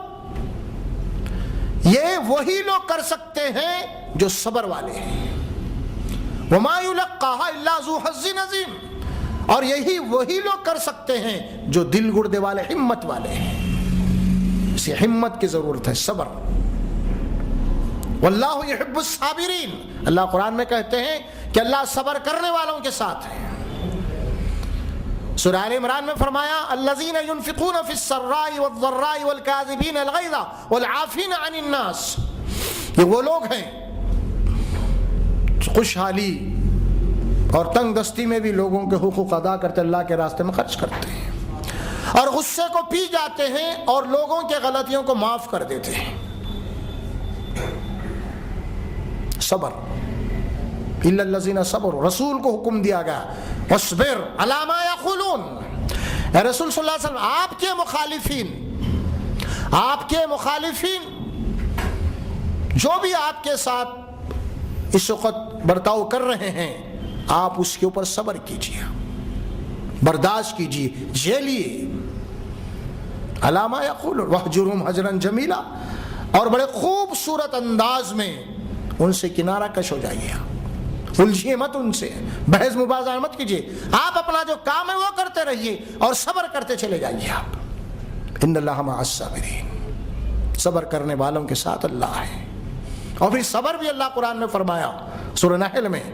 یہ وہی لوگ کر سکتے ہیں جو صبر والے ہیں، وَمَا يُلَقَّاهَا إِلَّا ذُو حَظٍّ عَظِيمٍ، اور یہی وہی لوگ کر سکتے ہیں جو دل گردے والے، ہمت والے ہیں۔ اسے ہمت کی ضرورت ہے، صبر۔ وَاللَّهُ يُحِبُّ الصَّابِرِينَ، اللہ قرآن میں کہتے ہیں کہ اللہ صبر کرنے والوں کے ساتھ ہے۔ سورہ آل عمران میں فرمایا الذین ينفقون فی السراء والضراء والکاظمین الغیظ والعافین عن الناس، یہ وہ لوگ ہیں خوشحالی اور تنگ دستی میں بھی لوگوں کے حقوق ادا کرتے، اللہ کے راستے میں خرچ کرتے ہیں، اور غصے کو پی جاتے ہیں اور لوگوں کے غلطیوں کو معاف کر دیتے ہیں۔ صبر، الا الذین صبروا، رسول کو حکم دیا گیا واصبر علی ما یقولون، اے رسول صلی اللہ علیہ وسلم آپ کے مخالفین، آپ کے مخالفین جو بھی آپ کے ساتھ اس وقت برتاؤ کر رہے ہیں، آپ اس کے اوپر صبر کیجیے، برداشت کیجیے، جھیلیے۔ علامہ یقول وَاحْجُرْهُمْ حَجْرًا جَمِيلًا، اور بڑے خوبصورت انداز میں ان سے کنارہ کش ہو جائیے، الجھیے مت ان سے، بحث مباحثہ مت کیجیے، آپ اپنا جو کام ہے وہ کرتے رہیے اور صبر کرتے چلے جائیے۔ آپ ان اللہ مع الصابرین، صبر کرنے والوں کے ساتھ اللہ ہے۔ اور پھر صبر بھی اللہ قرآن میں فرمایا سورہ نحل میں،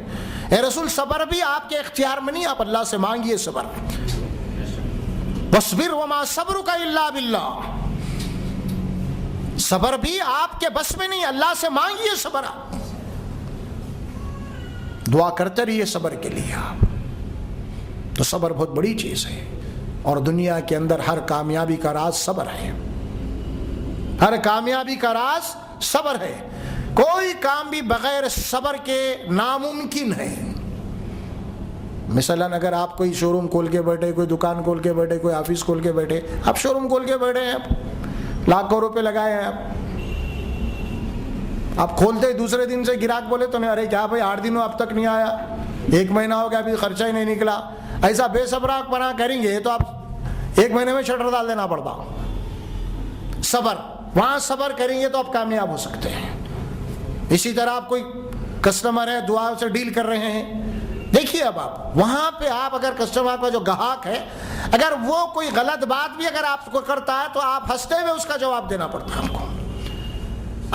اے رسول صبر بھی آپ کے اختیار میں نہیں، آپ اللہ سے مانگیے صبر۔ وَاصْبِرْ وَمَا صَبْرُكَ إِلَّا بِاللَّهِ، صبر بھی آپ کے بس میں نہیں، اللہ سے مانگیے صبر، آپ دعا کرتے رہیے صبر کے لیے۔ آپ تو صبر بہت بڑی چیز ہے، اور دنیا کے اندر ہر کامیابی کا راز صبر ہے، ہر کامیابی کا راز صبر ہے۔ کوئی کام بھی بغیر صبر کے ناممکن ہے۔ مثلا اگر آپ کوئی شو روم کھول کے بیٹھے، کوئی دکان کھول کے بیٹھے، کوئی آفس کھول کے بیٹھے، آپ شو روم کھول کے بیٹھے ہیں، لاکھوں روپے لگائے ہیں، آپ کھولتے ہی دوسرے دن سے گراہک بولے تو نہیں، ارے کیا بھائی 8 دنوں اب تک نہیں آیا، 1 مہینہ ہو گیا ابھی خرچہ ہی نہیں نکلا، ایسا بے صبراک پنا کریں گے تو آپ 1 مہینے میں شٹر ڈال دینا پڑتا۔ صبر، وہاں صبر کریں گے تو آپ کامیاب ہو سکتے ہیں۔ اسی طرح آپ کوئی کسٹمر ہے، دعا سے ڈیل کر رہے ہیں، دیکھیے اب آپ وہاں پہ آپ اگر کسٹمر کا جو گاہک ہے، اگر وہ کوئی غلط بات بھی اگر آپ کو کرتا ہے تو آپ ہنستے ہوئے اس کا جواب دینا پڑتا ہے آپ کو۔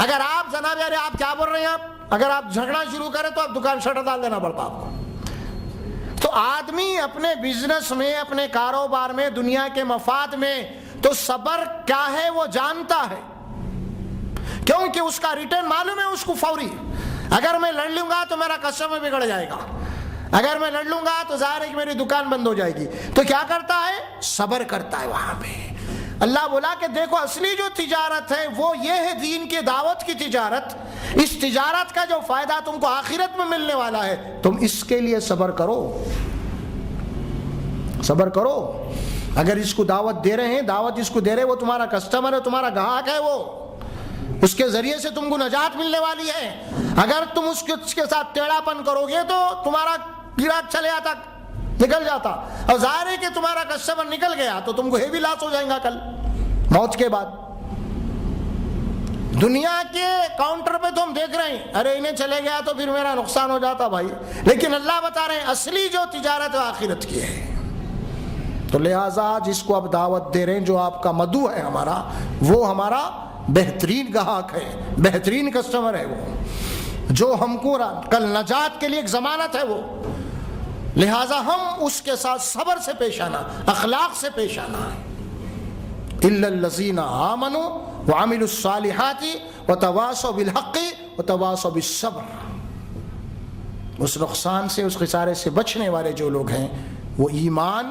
اگر آپ جناب یار آپ کیا بول رہے ہیں، آپ اگر آپ جھگڑنا شروع کریں تو آپ دکان شٹر ڈال دینا پڑتا آپ کو۔ تو آدمی اپنے بزنس میں، اپنے کاروبار میں، دنیا کے مفاد میں تو صبر کیا ہے وہ جانتا ہے، کیونکہ اس کا ریٹرن معلوم ہے اس کو فوری۔ اگر میں لڑ لوں گا تو میرا کسٹمر بگڑ جائے گا، اگر میں لڑ لوں گا تو ظاہر ہے کہ میری دکان بند ہو جائے گی، تو کیا کرتا ہے؟ صبر کرتا ہے وہاں پہ۔ اللہ بولا کہ دیکھو اصلی جو تجارت ہے وہ یہ ہے دین کی دعوت کی تجارت، اس تجارت کا جو فائدہ تم کو آخرت میں ملنے والا ہے، تم اس کے لیے صبر کرو، صبر کرو۔ اگر اس کو دعوت دے رہے ہیں، دعوت اس کو دے رہے وہ تمہارا کسٹمر ہے، تمہارا گاہک ہے، وہ اس کے ذریعے سے تم کو نجات ملنے والی ہے۔ اگر تم اس کے ساتھ ٹیڑھا پن کرو گے تو تمہارا گراہک چلے آتا، نکل جاتا، اور ظاہر ہے کہ تمہارا کسٹمر نکل گیا تو تم کو ہیوی لاس ہو جائے گا کل موت کے بعد۔ دنیا کے کاؤنٹر پہ تو ہم دیکھ رہے ہیں، ارے انہیں چلے گیا تو پھر میرا نقصان ہو جاتا بھائی، لیکن اللہ بتا رہے ہیں اصلی جو تجارت ہے آخرت کی ہے۔ تو لہٰذا جس کو آپ دعوت دے رہے ہیں، جو آپ کا مدعو ہے ہمارا، وہ ہمارا بہترین گاہک ہے، بہترین کسٹمر ہے، وہ جو ہم کو کل نجات کے لیے ایک ضمانت ہے وہ۔ لہٰذا ہم اس کے ساتھ صبر سے پیش آنا، اخلاق سے پیش آنا ہے۔ إِلَّا الَّذِينَ آمَنُوا وَعَمِلُوا الصَّالِحَاتِ وَتَوَاصَوْا بِالْحَقِّ وَتَوَاصَوْا بِالصَّبْرِ، اس نقصان سے، اس خسارے سے بچنے والے جو لوگ ہیں وہ ایمان،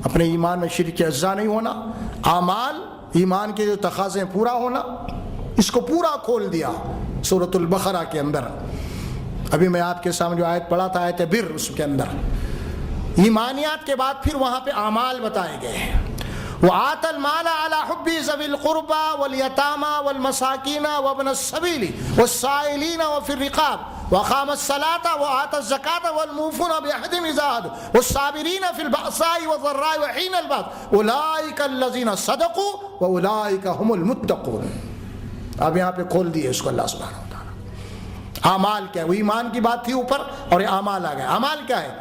اپنے ایمان میں شرک اعضاء نہیں ہونا، اعمال ایمان کے جو تقاضے پورا ہونا، اس کو پورا کھول دیا سورۃ البقرہ کے اندر۔ ابھی میں آپ کے سامنے جو آیت پڑھا تھا، آیت بر، اس کے اندر ایمانیات کے بعد پھر وہاں پہ اعمال بتائے گئے ہیں۔ وَآتَى الْمَالَ عَلَى حُبِّهِ ذَوِي الْقُرْبَى وَالْيَتَامَى وَالْمَسَاكِينَ وَابْنَ السَّبِيلِ وَالسَّائِلِينَ وَفِي الرِّقَابِ وَأَقَامَ الصَّلَاةَ وَآتَى الزَّكَاةَ وَالْمُوفُونَ بِعَهْدِهِمْ إِذَا عَاهَدُوا وَالصَّابِرِينَ فِي الْبَأْسَاءِ وَالضَّرَّاءِ وَحِينَ الْبَأْسِ أُولَٰئِكَ الَّذِينَ صَدَقُوا وَأُولَٰئِكَ هُمُ الْمُتَّقُونَ۔ اب یہاں پہ کھول دیے اس کو اللہ سبحانہ وتعالیٰ۔ اعمال کیا ہے؟ وہ ایمان کی بات تھی اوپر، اور اعمال آ گئے۔ اعمال کیا ہے؟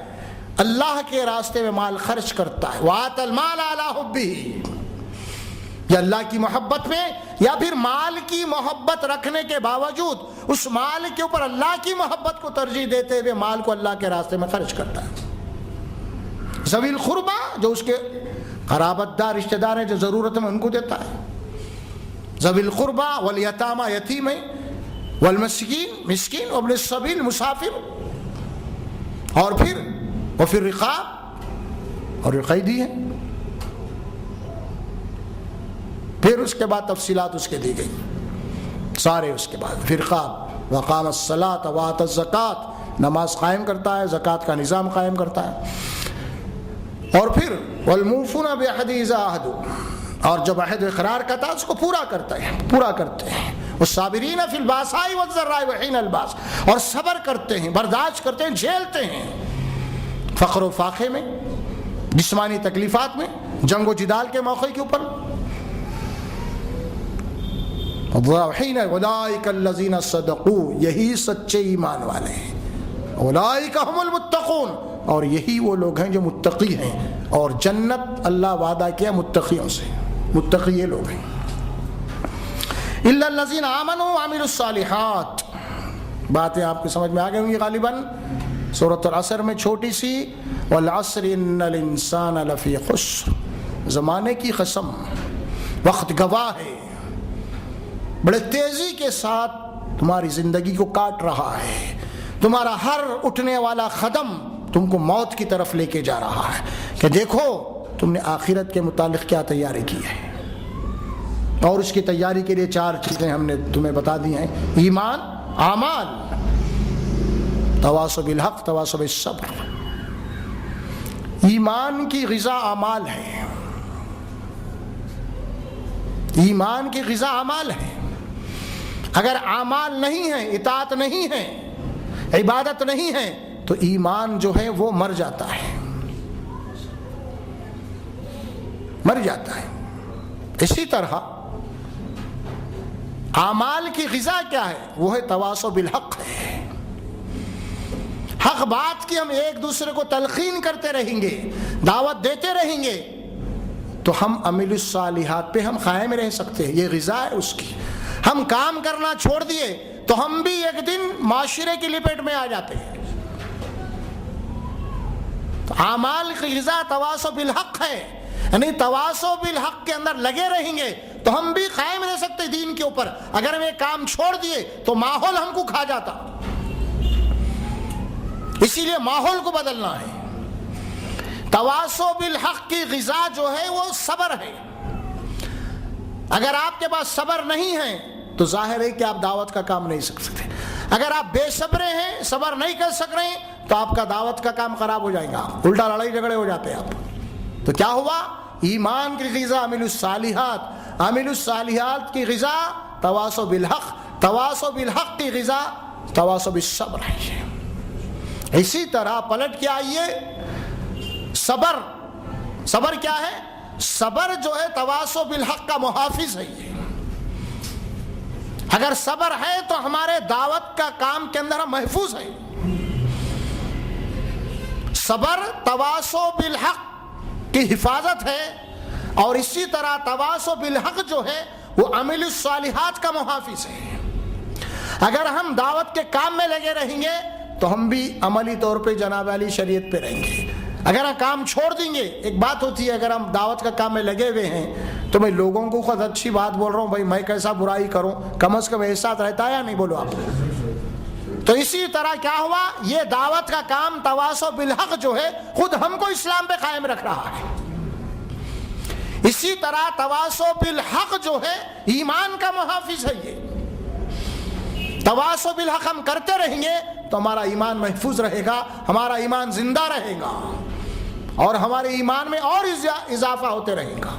اللہ کے راستے میں مال خرچ کرتا ہے۔ وَآتَى الْمَالَ عَلَى حُبِّهِ، یا اللہ کی محبت میں، یا پھر مال کی محبت رکھنے کے باوجود اس مال کے اوپر اللہ کی محبت کو ترجیح دیتے ہوئے مال کو اللہ کے راستے میں خرچ کرتا ہے۔ ذوی القربہ، جو اس کے قرابت دار رشتہ دار ہیں، جو ضرورت میں ان کو دیتا ہے۔ ذوی القربہ، والیتامى، یتیم ہے، والمسکین، مسکین، وابن السبیل، مسافر، اور پھر وفی الرقاب، اور قیدی ہے۔ پھر اس کے بعد تفصیلات اس کے دی گئی سارے، اس کے بعد پھر رقاب، وقام الصلاۃ وآتى الزکاۃ، نماز قائم کرتا ہے، زکوٰۃ کا نظام قائم کرتا ہے، اور پھر والموفون بعہدہ اذا عاہدوا، اور جب عہد و اقرار کا تھا اس کو پورا کرتے ہیں والصابرین فی الباساء والضراء وحین الباس، اور صبر کرتے ہیں، برداشت کرتے ہیں، جھیلتے ہیں فقر و فاقے میں، جسمانی تکلیفات میں، جنگ و جدال کے موقع کے اوپر. اولئک الذین صدقوا، یہی سچے ایمان والے ہیں. اولئک هم المتقون، اور یہی وہ لوگ ہیں جو متقی ہیں، اور جنت اللہ وعدہ کیا متقیوں سے، متقی یہ لوگ ہیں. الا الذین آمنوا وعملوا الصالحات، باتیں آپ کی سمجھ میں آ گئی ہوں گی غالباً. سورۃ العصر میں چھوٹی سی والعصر ان الانسان لفی خسر، زمانے کی قسم، وقت گواہ ہے، بڑے تیزی کے ساتھ تمہاری زندگی کو کاٹ رہا ہے. تمہارا ہر اٹھنے والا قدم تم کو موت کی طرف لے کے جا رہا ہے کہ دیکھو تم نے آخرت کے متعلق کیا تیاری کی ہے. اور اس کی تیاری کے لیے 4 چیزیں ہم نے تمہیں بتا دی ہیں: ایمان، اعمال، تواصی بالحق، تواصی بالصبر. ایمان کی غذا اعمال ہے، ایمان کی غذا اعمال ہے. اگر اعمال نہیں ہیں، اطاعت نہیں ہے، عبادت نہیں ہے، تو ایمان جو ہے وہ مر جاتا ہے، مر جاتا ہے. اسی طرح اعمال کی غذا کیا ہے؟ وہ ہے تواصی بالحق ہے. حق بات کی ہم ایک دوسرے کو تلقین کرتے رہیں گے، دعوت دیتے رہیں گے، تو ہم عمل الصالحات پہ ہم قائم رہ سکتے ہیں. یہ غذا ہے اس کی. ہم کام کرنا چھوڑ دیے تو ہم بھی ایک دن معاشرے کی لپیٹ میں آ جاتے ہیں. تو اعمال کی غذا تواصی بالحق ہے، یعنی تواصی بالحق کے اندر لگے رہیں گے تو ہم بھی قائم رہ سکتے دین کے اوپر. اگر ہم ایک کام چھوڑ دیے تو ماحول ہم کو کھا جاتا. اسی لیے ماحول کو بدلنا ہے. تواصی بالحق کی غذا جو ہے وہ صبر ہے. اگر آپ کے پاس صبر نہیں ہے تو ظاہر ہے کہ آپ دعوت کا کام نہیں سک سکتے. اگر آپ بے صبرے ہیں، صبر نہیں کر سک رہے ہیں، تو آپ کا دعوت کا کام خراب ہو جائے گا، الٹا لڑائی جھگڑے ہو جاتے ہیں آپ. تو کیا ہوا؟ ایمان کی غذا عمل الصالحات، عمل الصالحات کی غذا تواصی بالحق، تواصی بالحق کی غذا تواصی بالصبر ہے. اسی طرح پلٹ کے آئیے، صبر، صبر کیا ہے؟ صبر جو ہے تواصی بالحق کا محافظ ہے. یہ اگر صبر ہے تو ہمارے دعوت کا کام کے اندر ہم محفوظ ہیں. صبر تواصی بالحق کی حفاظت ہے، اور اسی طرح تواصی بالحق جو ہے وہ عمل الصالحات کا محافظ ہے. اگر ہم دعوت کے کام میں لگے رہیں گے تو ہم بھی عملی طور پہ جناب علی شریعت پہ رہیں گے. اگر ہم کام چھوڑ دیں گے، ایک بات ہوتی ہے اگر ہم دعوت کا کام میں لگے ہوئے ہیں تو میں لوگوں کو خود اچھی بات بول رہا ہوں، بھائی میں کیسا برائی کروں، کم از کم احساس رہتا ہے یا نہیں؟ بولو آپ. تو اسی طرح کیا ہوا؟ یہ دعوت کا کام تواصی بالحق جو ہے خود ہم کو اسلام پہ قائم رکھ رہا ہے. اسی طرح تواصی بالحق جو ہے ایمان کا محافظ ہے. یہ تواصی بالحق ہم کرتے رہیں گے تو ہمارا ایمان محفوظ رہے گا، ہمارا ایمان زندہ رہے گا، اور ہمارے ایمان میں اور اضافہ ہوتے رہے گا.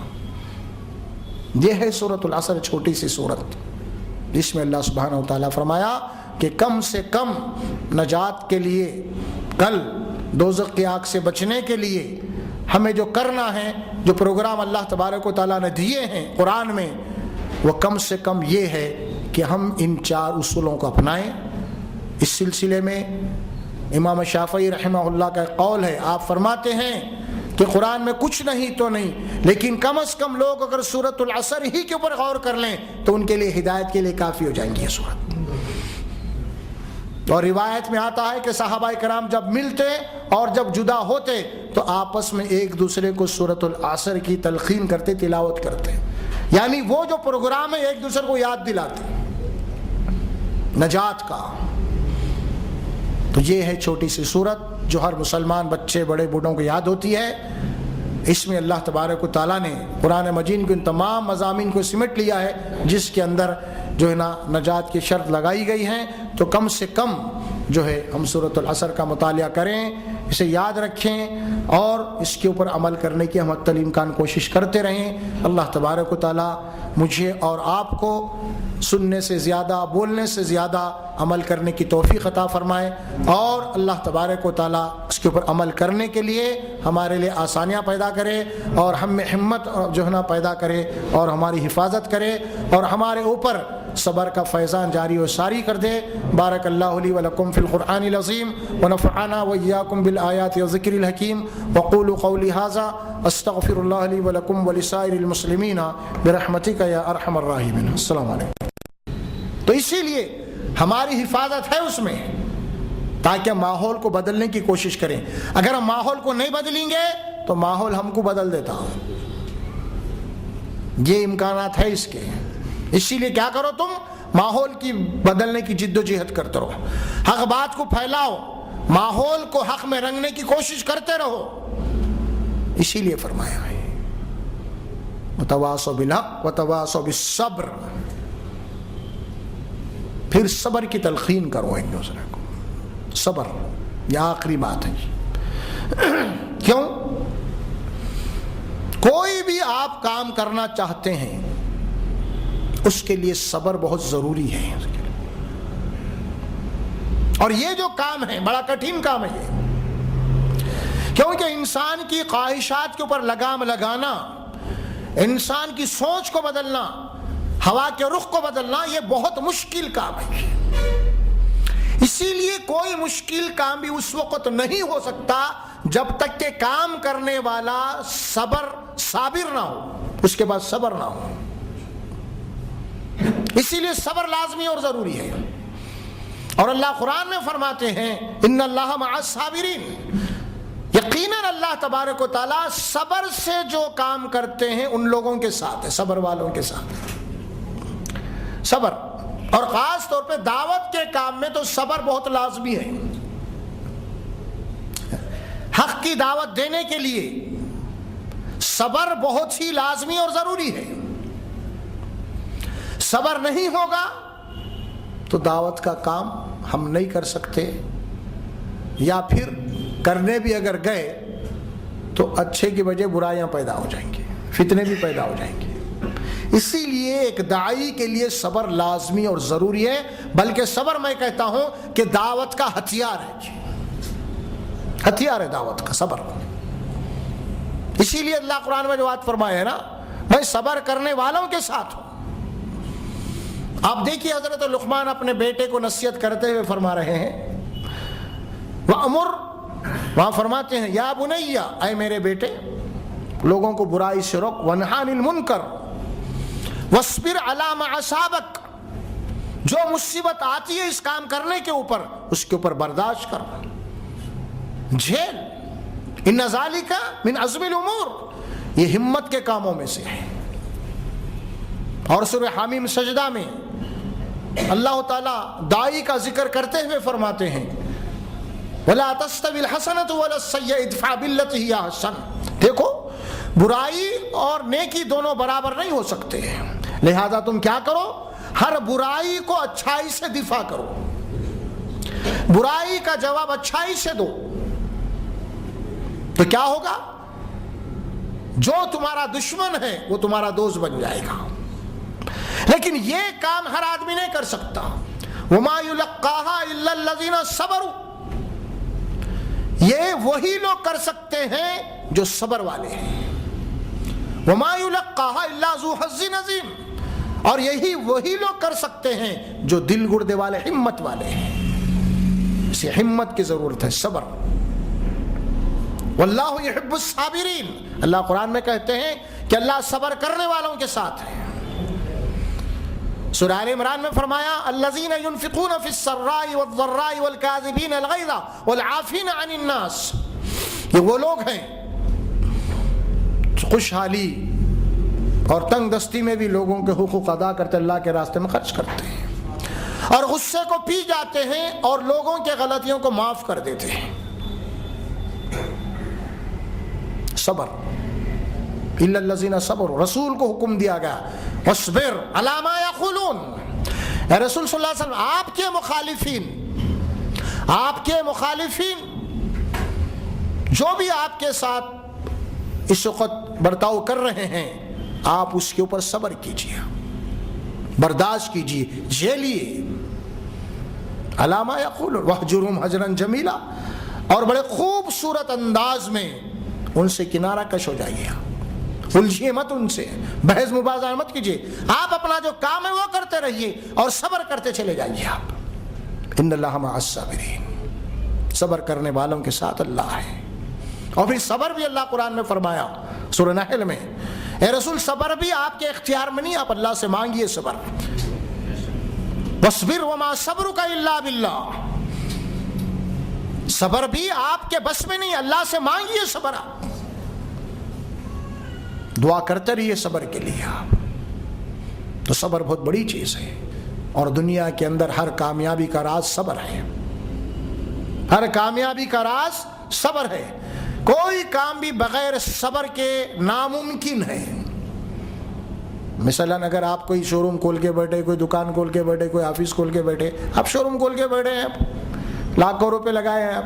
یہ ہے سورۃ العصر، چھوٹی سی سورت، جس میں اللہ سبحانہ و تعالیٰ فرمایا کہ کم سے کم نجات کے لیے، کل دوزخ کی آگ سے بچنے کے لیے ہمیں جو کرنا ہے، جو پروگرام اللہ تبارک و تعالیٰ نے دیے ہیں قرآن میں، وہ کم سے کم یہ ہے کہ ہم ان 4 اصولوں کو اپنائیں. اس سلسلے میں امام شافعی رحمہ اللہ کا قول ہے، آپ فرماتے ہیں کہ قرآن میں کچھ نہیں تو نہیں، لیکن کم از کم لوگ اگر سورۃ العصر ہی کے اوپر غور کر لیں تو ان کے لیے ہدایت کے لیے کافی ہو جائیں گی یہ سورت. اور روایت میں آتا ہے کہ صحابہ کرام جب ملتے اور جب جدا ہوتے تو آپس میں ایک دوسرے کو سورۃ العصر کی تلقین کرتے، تلاوت کرتے، یعنی وہ جو پروگرام ہے ایک دوسرے کو یاد دلاتے نجات کا. تو یہ ہے چھوٹی سی سورت جو ہر مسلمان بچے بڑے بوڑھوں کو یاد ہوتی ہے. اس میں اللہ تبارک و تعالیٰ نے قرآن مجید کے ان تمام مضامین کو سمٹ لیا ہے جس کے اندر جو ہے نا نجات کی شرط لگائی گئی ہیں. تو کم سے کم جو ہے ہم سورۃ العصر کا مطالعہ کریں، اسے یاد رکھیں اور اس کے اوپر عمل کرنے کی ہم حتی الامکان کوشش کرتے رہیں۔ اللہ تبارک و تعالیٰ مجھے اور آپ کو سننے سے زیادہ، بولنے سے زیادہ عمل کرنے کی توفیق عطا فرمائے، اور اللہ تبارک و تعالیٰ اس کے اوپر عمل کرنے کے لیے ہمارے لیے آسانیاں پیدا کرے، اور ہم میں ہمت جو ہے نا پیدا کرے، اور ہماری حفاظت کرے، اور ہمارے اوپر صبر کا فیضان جاری و ساری کر دے۔ بارک اللہ لی ولکم فی القرآن العظیم ونفعنا وإیاکم بالآیات والذکر الحکیم، وقولوا قولی ھذا استغفر اللہ لی ولکم ولسائر المسلمین برحمتک یا ارحم الراحمین۔ السلام علیکم۔ تو اسی لیے ہماری حفاظت ہے اس میں، تاکہ ماحول کو بدلنے کی کوشش کریں۔ اگر ہم ماحول کو نہیں بدلیں گے تو ماحول ہم کو بدل دیتا، یہ امکانات ہے اس کے۔ اسی لیے کیا کرو، تم ماحول کی بدلنے کی جد و جہد کرتے رہو، حق بات کو پھیلاؤ، ماحول کو حق میں رنگنے کی کوشش کرتے رہو۔ اسی لیے فرمایا ہے وتواصوا بالحق وتواصوا بالصبر، پھر صبر کی تلقین کرو ایک دوسرے کو۔ صبر یہ آخری بات ہے۔ کیوں؟ کوئی بھی آپ کام کرنا چاہتے ہیں اس کے لیے صبر بہت ضروری ہے، اور یہ جو کام ہے بڑا کٹھن کام ہے یہ، کیونکہ انسان کی خواہشات کے اوپر لگام لگانا، انسان کی سوچ کو بدلنا، ہوا کے رخ کو بدلنا، یہ بہت مشکل کام ہے۔ اسی لیے کوئی مشکل کام بھی اس وقت نہیں ہو سکتا جب تک کہ کام کرنے والا صابر نہ ہو، اس کے بعد صبر نہ ہو۔ اسی لیے صبر لازمی اور ضروری ہے، اور اللہ قرآن میں فرماتے ہیں ان اللہ مع الصابرین، یقیناً اللہ تبارک و تعالیٰ صبر سے جو کام کرتے ہیں ان لوگوں کے ساتھ ہے، صبر والوں کے ساتھ۔ صبر، اور خاص طور پہ دعوت کے کام میں تو صبر بہت لازمی ہے۔ حق کی دعوت دینے کے لیے صبر بہت ہی لازمی اور ضروری ہے۔ صبر نہیں ہوگا تو دعوت کا کام ہم نہیں کر سکتے، یا پھر کرنے بھی اگر گئے تو اچھے کی بجائے برائیاں پیدا ہو جائیں گی، فتنے بھی پیدا ہو جائیں گے۔ اسی لیے ایک داعی کے لیے صبر لازمی اور ضروری ہے، بلکہ صبر میں کہتا ہوں کہ دعوت کا ہتھیار ہے، ہتھیار ہے دعوت کا صبر۔ اسی لیے اللہ قرآن میں جو بات فرمایا ہے نا، میں صبر کرنے والوں کے ساتھ ہوں۔ آپ دیکھیے حضرت لقمان اپنے بیٹے کو نصیحت کرتے ہوئے فرما رہے ہیں، وَأَمُرْ، وہاں فرماتے ہیں یا بنیا، اے میرے بیٹے، لوگوں کو برائی سے روک، وَنْهَ عَنِ الْمُنْكَرِ وَاصْبِرْ عَلَى مَا أَصَابَكَ، جو مصیبت آتی ہے اس کام کرنے کے اوپر، اس کے اوپر برداشت کر، جھیل، ان ذالک من عزم الامور، یہ ہمت کے کاموں میں سے ہے۔ اور سورہ حامیم سجدہ میں اللہ تعالیٰ داعی کا ذکر کرتے ہوئے فرماتے ہیں وَلَا تَسْتَوِي الْحَسَنَةُ وَلَا السَّيِّئَةُ ادْفَعْ بِالَّتِي هِيَ أَحْسَنُ، دیکھو برائی اور نیکی دونوں برابر نہیں ہو سکتے ہیں، لہذا تم کیا کرو، ہر برائی کو اچھائی سے دفاع کرو، برائی کا جواب اچھائی سے دو، تو کیا ہوگا، جو تمہارا دشمن ہے وہ تمہارا دوست بن جائے گا۔ لیکن یہ کام ہر آدمی نہیں کر سکتا، وَمَا يُلَقَّاهَا إِلَّا الَّذِينَ صَبَرُوا، یہ وہی لوگ کر سکتے ہیں جو صبر والے ہیں، وَمَا يُلَقَّاهَا إِلَّا ذُو حَظٍّ عَظِيمٍ، اور یہی وہی لوگ کر سکتے ہیں جو دل گردے والے، ہمت والے ہیں۔ اسے ہمت کی ضرورت ہے، صبر۔ وَاللَّهُ يُحِبُّ الصَّابِرِينَ، اللہ قرآن میں کہتے ہیں کہ اللہ صبر کرنے والوں کے ساتھ ہے۔ سورہ آل عمران میں فرمایا الذین ينفقون فی السراء والضراء والکاظمین الغیظ والعافین عن الناس، یہ وہ لوگ ہیں خوشحالی اور تنگ دستی میں بھی لوگوں کے حقوق ادا کرتے، اللہ کے راستے میں خرچ کرتے ہیں، اور غصے کو پی جاتے ہیں اور لوگوں کے غلطیوں کو معاف کر دیتے ہیں۔ صبر، الا الذین صبروا، رسول کو حکم دیا گیا واصبر علی ما یقولون، اے رسول صلی اللہ علیہ وسلم آپ کے مخالفین جو بھی آپ کے ساتھ اس وقت برتاؤ کر رہے ہیں آپ اس کے اوپر صبر کیجیے، برداشت کیجیے، جھیلیے۔ علامہ یقول وَاهْجُرْهُمْ هَجْرًا جَمِيلًا، اور بڑے خوبصورت انداز میں ان سے کنارہ کش ہو جائیے، الجھیے مت ان سے، بحث مباحثہ مت کیجیے، آپ اپنا جو کام ہے وہ کرتے رہیے اور صبر کرتے چلے جائیے آپ۔ ان اللہ مع الصابرین، صبر کرنے والوں کے ساتھ اللہ ہے۔ اور پھر صبر بھی اللہ قرآن میں فرمایا سورہ نحل میں، اے رسول صبر بھی آپ کے اختیار میں نہیں، آپ اللہ سے مانگیے صبر۔ وَاصْبِرْ وَمَا صَبْرُكَ إِلَّا بِاللَّهِ، صبر بھی آپ کے بس میں نہیں، اللہ سے مانگیے صبر، آپ دعا کرتے رہیے صبر کے لیے آپ۔ تو صبر بہت بڑی چیز ہے، اور دنیا کے اندر ہر کامیابی کا راز صبر ہے، ہر کامیابی کا راز صبر ہے۔ کوئی کام بھی بغیر صبر کے ناممکن ہے۔ مثلا اگر آپ کوئی شو روم کھول کے بیٹھے، کوئی دکان کھول کے بیٹھے، کوئی آفس کھول کے بیٹھے، آپ شو روم کھول کے بیٹھے ہیں، لاکھوں روپے لگائے ہیں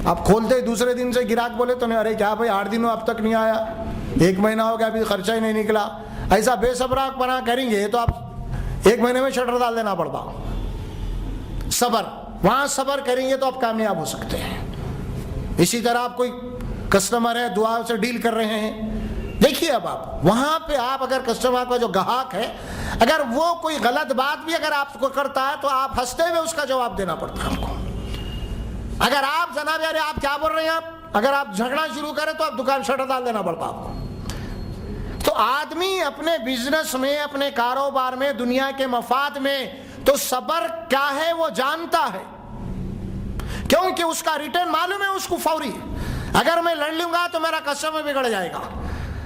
آپ کھولتے ہی دوسرے دن سے گراہک بولے تو نہیں، ارے کیا بھائی 8 دنوں اب تک نہیں آیا، 1 مہینہ ہو گیا ابھی خرچہ ہی نہیں نکلا، ایسا بے صبراک بنا کریں گے تو آپ 1 مہینے میں شٹر ڈال دینا پڑتا۔ صبر، وہاں صبر کریں گے تو آپ کامیاب ہو سکتے ہیں۔ اسی طرح آپ کوئی کسٹمر ہے، دعا سے ڈیل کر رہے ہیں، دیکھیے اب آپ وہاں پہ آپ اگر کسٹمر کا جو گاہک ہے اگر وہ کوئی غلط بات بھی اگر آپ کو کرتا ہے تو آپ ہنستے ہوئے اس کا جواب دینا پڑتا ہے آپ کو۔ اگر آپ جناب یار آپ کیا بول رہے ہیں آپ، اگر آپ جھگڑنا شروع کریں تو آپ دکان شٹر ڈال دینا پڑتا آپ کو۔ تو آدمی اپنے بزنس میں، اپنے کاروبار میں، دنیا کے مفاد میں تو صبر کیا ہے وہ جانتا ہے، کیونکہ اس کا ریٹرن معلوم ہے اس کو فوری۔ اگر میں لڑ لوں گا تو میرا کسٹمر بگڑ جائے گا،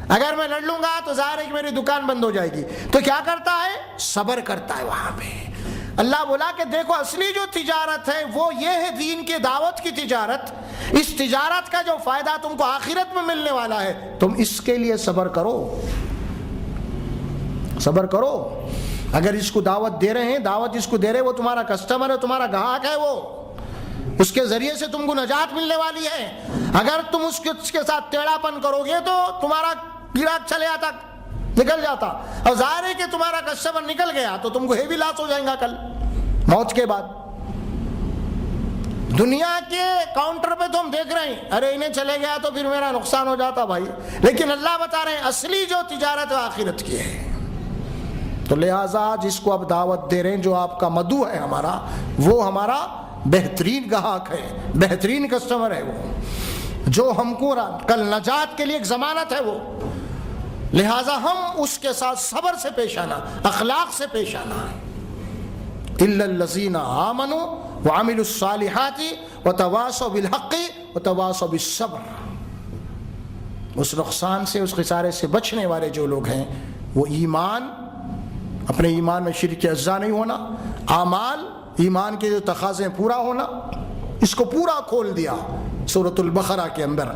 اگر میں لڑ لوں گا تو ظاہر ہے کہ میری دکان بند ہو جائے گی۔ تو کیا کرتا ہے؟ صبر کرتا ہے وہاں پہ۔ اللہ بولا کہ دیکھو اصلی جو تجارت ہے وہ یہ ہے دین کی دعوت کی تجارت، اس تجارت کا جو فائدہ تم کو آخرت میں ملنے والا ہے، تم اس کے لیے صبر کرو، صبر کرو۔ اگر اس کو دعوت دے رہے ہیں، دعوت اس کو دے رہے، وہ تمہارا کسٹمر ہے، تمہارا گاہک ہے، وہ اس کے ذریعے سے تم کو نجات ملنے والی ہے۔ اگر تم اس کے ساتھ ٹیڑھا پن کرو گے تو تمہارا گراہک چلے آتا، نکل جاتا، اور ظاہر ہے کہ تمہارا کسٹمر نکل گیا تو تم کو ہیوی لاس ہو جائے گا کل موت کے بعد۔ دنیا کے کاؤنٹر پہ تو ہم دیکھ رہے ہیں ارے انہیں چلے گیا تو پھر میرا نقصان ہو جاتا بھائی، لیکن اللہ بتا رہے ہیں اصلی جو تجارت ہے آخرت کی ہے۔ تو لہٰذا جس کو آپ دعوت دے رہے ہیں، جو آپ کا مدعو ہے ہمارا، وہ ہمارا بہترین گاہک ہے، بہترین کسٹمر ہے، وہ جو ہم کو کل نجات کے لیے ایک ضمانت ہے وہ۔ لہٰذا ہم اس کے ساتھ صبر سے پیش آنا، اخلاق سے پیش آنا۔ الا الذین آمنوا وعملوا الصالحات وتواصوا بالحق وتواصوا بالصبر، اس نقصان سے، اس خسارے سے بچنے والے جو لوگ ہیں وہ ایمان، اپنے ایمان میں شرک اجزا نہیں ہونا، اعمال ایمان کے جو تقاضے پورا ہونا، اس کو پورا کھول دیا سورۃ البقرہ کے اندر۔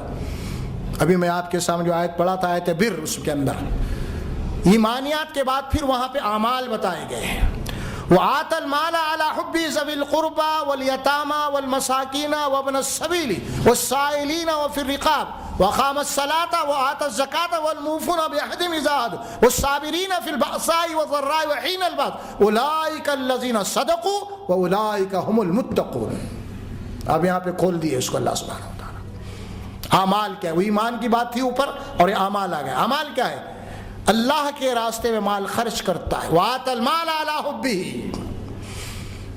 ابھی میں آپ کے سامنے جو آیت پڑھا تھا آیت بر، اس کے اندر ایمانیات کے بعد پھر وہاں پہ اعمال بتائے گئے ہیں۔ وآت المال على حب ذوي القربى واليتامى والمساكين وابن السبيل والسائلين وفي الرقاب وأقام الصلاة وآتى الزكاة والموفون بعهدهم إذا عاهدوا والصابرين في البأساء والضراء وحين البأس أولئك الذين صدقوا وأولئك هم المتقون۔ اب یہاں پہ کھول دیے اس کو اللہ سبحانہ وتعالی۔ اعمال کیا ہے؟ وہ ایمان کی بات تھی اوپر، اور یہ اعمال آ گئے۔ اعمال کیا ہے؟ اللہ کے راستے میں مال خرچ کرتا ہے۔ وآت المال علی حبہ،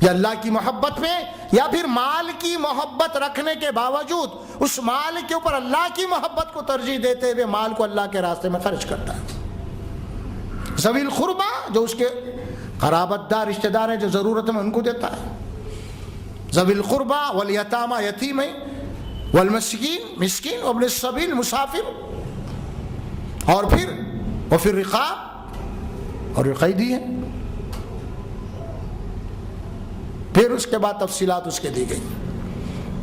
یا اللہ کی محبت میں، یا پھر مال کی محبت رکھنے کے باوجود اس مال کے اوپر اللہ کی محبت کو ترجیح دیتے ہوئے مال کو اللہ کے راستے میں خرچ کرتا ہے۔ ذوی القربہ، جو اس کے قرابت دار رشتہ دار ہیں جو ضرورت میں ان کو دیتا ہے۔ ذوی القربہ والیتامى، یتیم ہے، والمسکین، مسکین، وابن السبیل، مسافر، اور پھر وفی الرقاب، اور قیدی ہے۔ پھر اس کے بعد تفصیلات اس کے دی گئی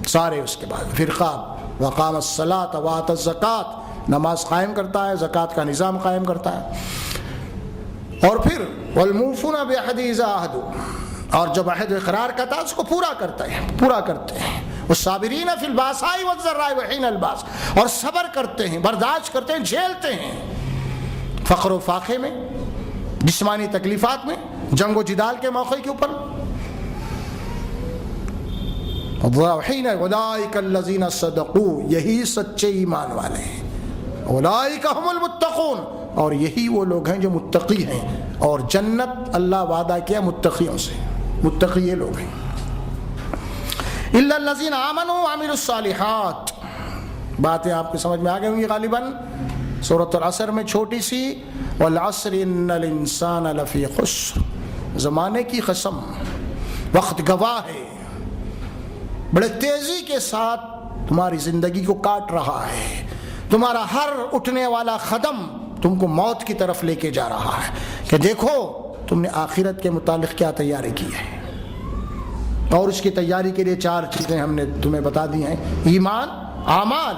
سارے، اس کے بعد پھر رقاب، وقام الصلاۃ وآتى الزکاۃ، نماز قائم کرتا ہے، زکوٰۃ کا نظام قائم کرتا ہے، اور پھر والموفون بعہدہ اذا عاہدوا، اور جب عہد اقرار کرتا ہے اس کو پورا کرتا ہے، پورا کرتے ہیں۔ والصابرین فی الباساء والضراء وحین الباس، اور صبر کرتے ہیں، برداشت کرتے ہیں، جھیلتے ہیں فقر و فاقے میں، جسمانی تکلیفات میں، جنگ و جدال کے موقع کے اوپر. اولئک الذین صدقوا، یہی سچے ایمان والے ہیں. اولئک هم المتقون، اور یہی وہ لوگ ہیں جو متقی ہیں، اور جنت اللہ وعدہ کیا متقیوں سے. متقی یہ لوگ ہیں. الا الذین آمنوا وعملوا الصالحات، باتیں آپ کی سمجھ میں آ گئی ہوں گی غالباً. سورۃ العصر میں چھوٹی سی والعصر ان الانسان لفی خسر، زمانے کی قسم، وقت گواہ ہے، بڑے تیزی کے ساتھ تمہاری زندگی کو کاٹ رہا ہے. تمہارا ہر اٹھنے والا قدم تم کو موت کی طرف لے کے جا رہا ہے کہ دیکھو تم نے آخرت کے متعلق کیا تیاری کی ہے. اور اس کی تیاری کے لیے 4 چیزیں ہم نے تمہیں بتا دی ہیں: ایمان، اعمال،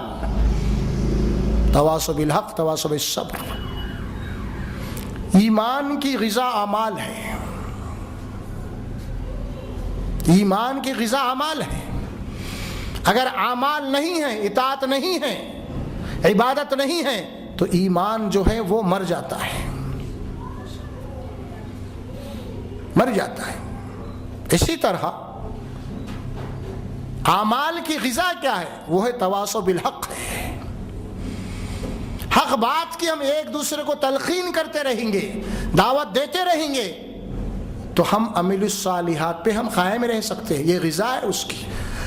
تواصی بالحق، تواصی بالصبر. ایمان کی غذا اعمال ہے. ایمان کی غذا اعمال ہے. اگر اعمال نہیں ہیں، اطاعت نہیں ہے، عبادت نہیں ہے، تو ایمان جو ہے وہ مر جاتا ہے، مر جاتا ہے. اسی طرح اعمال کی غذا کیا ہے؟ وہ ہے تواصی بالحق ہے. حق بات کی ہم ایک دوسرے کو تلقین کرتے رہیں گے، دعوت دیتے رہیں گے، تو ہم عمل الصالحات پہ ہم قائم رہ سکتے ہیں. یہ غذا ہے اس کی.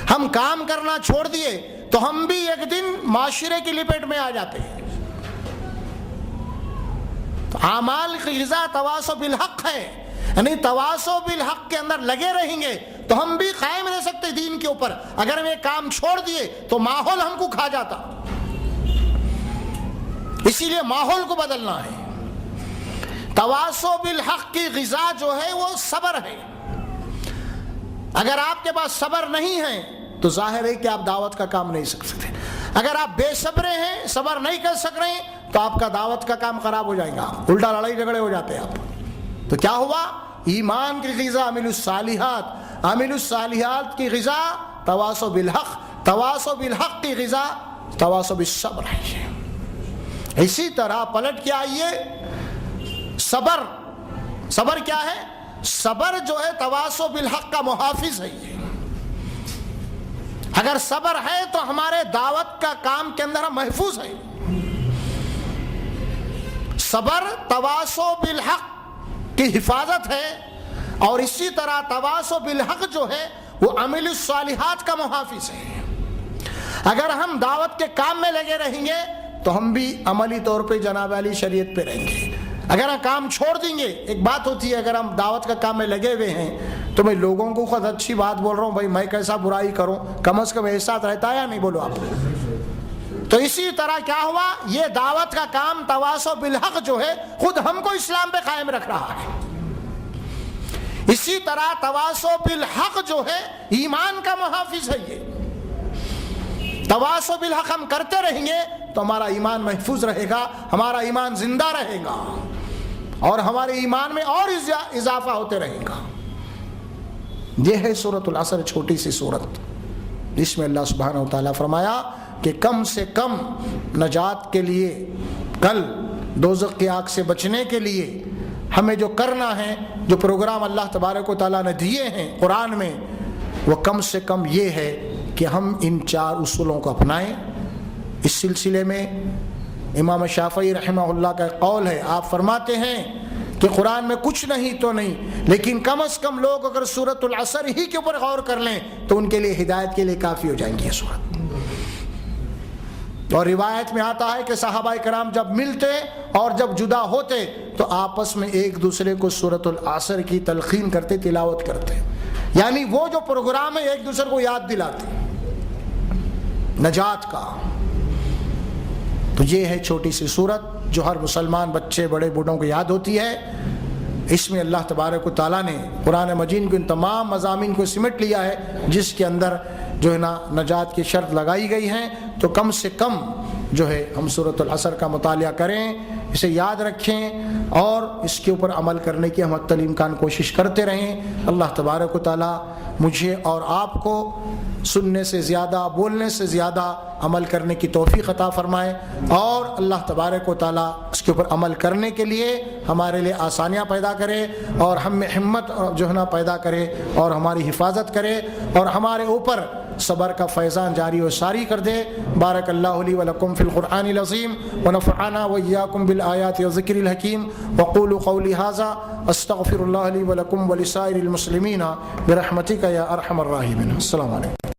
ہم کام کرنا چھوڑ دیے تو ہم بھی ایک دن معاشرے کی لپیٹ میں آ جاتے ہیں. تو اعمال کی غذا تواصی بالحق ہے، یعنی تواصی بالحق کے اندر لگے رہیں گے تو ہم بھی قائم رہ سکتے دین کے اوپر. اگر ہم یہ کام چھوڑ دیے تو ماحول ہم کو کھا جاتا. اسی لیے ماحول کو بدلنا ہے. تواصی بالحق کی غذا جو ہے وہ صبر ہے. اگر آپ کے پاس صبر نہیں ہے تو ظاہر ہے کہ آپ دعوت کا کام نہیں سک سکتے. اگر آپ بے صبرے ہیں، صبر نہیں کر سک رہے ہیں، تو آپ کا دعوت کا کام خراب ہو جائے گا، الٹا لڑائی جھگڑے ہو جاتے ہیں آپ. تو کیا ہوا؟ ایمان کی غذا عمل الصالحات، عمل الصالحات کی غذا تواصی بالحق، تواصی بالحق کی غذا تواصی بالصبر ہے. اسی طرح پلٹ کے آئیے، صبر، صبر کیا ہے؟ صبر جو ہے تواصی بالحق کا محافظ ہے. یہ اگر صبر ہے تو ہمارے دعوت کا کام کے اندر ہم محفوظ ہیں. صبر تواصی بالحق کی حفاظت ہے، اور اسی طرح تواصی بالحق جو ہے وہ عمل الصالحات کا محافظ ہے. اگر ہم دعوت کے کام میں لگے رہیں گے تو ہم بھی عملی طور پہ جناب علی شریعت پہ رہیں گے. اگر ہم کام چھوڑ دیں گے، ایک بات ہوتی ہے اگر ہم دعوت کا کام میں لگے ہوئے ہیں تو میں لوگوں کو خود اچھی بات بول رہا ہوں، بھائی میں کیسا برائی کروں، کم از کم احساس رہتا ہے یا نہیں؟ بولو آپ. تو اسی طرح کیا ہوا؟ یہ دعوت کا کام تواصی بالحق جو ہے خود ہم کو اسلام پہ قائم رکھ رہا ہے. اسی طرح تواصی بالحق جو ہے ایمان کا محافظ ہے. یہ تواصی بالحق ہم کرتے رہیں گے تو ہمارا ایمان محفوظ رہے گا، ہمارا ایمان زندہ رہے گا، اور ہمارے ایمان میں اور اضافہ ہوتے رہے گا. یہ ہے سورۃ العصر، چھوٹی سی سورت، جس میں اللہ سبحانہ و تعالیٰ فرمایا کہ کم سے کم نجات کے لیے، کل دوزخ کی آگ سے بچنے کے لیے ہمیں جو کرنا ہے، جو پروگرام اللہ تبارک و تعالیٰ نے دیے ہیں قرآن میں، وہ کم سے کم یہ ہے کہ ہم ان 4 اصولوں کو اپنائیں. اس سلسلے میں امام شافعی رحمہ اللہ کا قول ہے، آپ فرماتے ہیں کہ قرآن میں کچھ نہیں تو نہیں، لیکن کم از کم لوگ اگر سورۃ العصر ہی کے اوپر غور کر لیں تو ان کے لیے ہدایت کے لیے کافی ہو جائیں گی یہ سورت. اور روایت میں آتا ہے کہ صحابہ کرام جب ملتے اور جب جدا ہوتے تو آپس میں ایک دوسرے کو سورۃ العصر کی تلقین کرتے، تلاوت کرتے، یعنی وہ جو پروگرام ہے ایک دوسرے کو یاد دلاتے نجات کا. تو یہ ہے چھوٹی سی سورت جو ہر مسلمان بچے بڑے بوڑھوں کو یاد ہوتی ہے. اس میں اللہ تبارک و تعالیٰ نے قرآن مجید کو ان تمام مضامین کو سمٹ لیا ہے جس کے اندر جو ہے نا نجات کی شرط لگائی گئی ہیں. تو کم سے کم جو ہے ہم سورۃ العصر کا مطالعہ کریں، اسے یاد رکھیں اور اس کے اوپر عمل کرنے کی ہم حتی الامکان کوشش کرتے رہیں۔ اللہ تبارک و تعالیٰ مجھے اور آپ کو سننے سے زیادہ، بولنے سے زیادہ عمل کرنے کی توفیق عطا فرمائے، اور اللہ تبارک و تعالیٰ اس کے اوپر عمل کرنے کے لیے ہمارے لیے آسانیاں پیدا کرے، اور ہم میں ہمت جو ہے نا پیدا کرے، اور ہماری حفاظت کرے، اور ہمارے اوپر صبر کا فیضان جاری و ساری کر دے۔ بارک اللہ لی ولکم فی القرآن العظیم ونفعنا وإیاکم بالآیات والذکر الحکیم، وقولوا قولی ھذا استغفر اللہ لی ولکم ولسائر المسلمین برحمتک یا ارحم الراحمین۔ السلام علیکم۔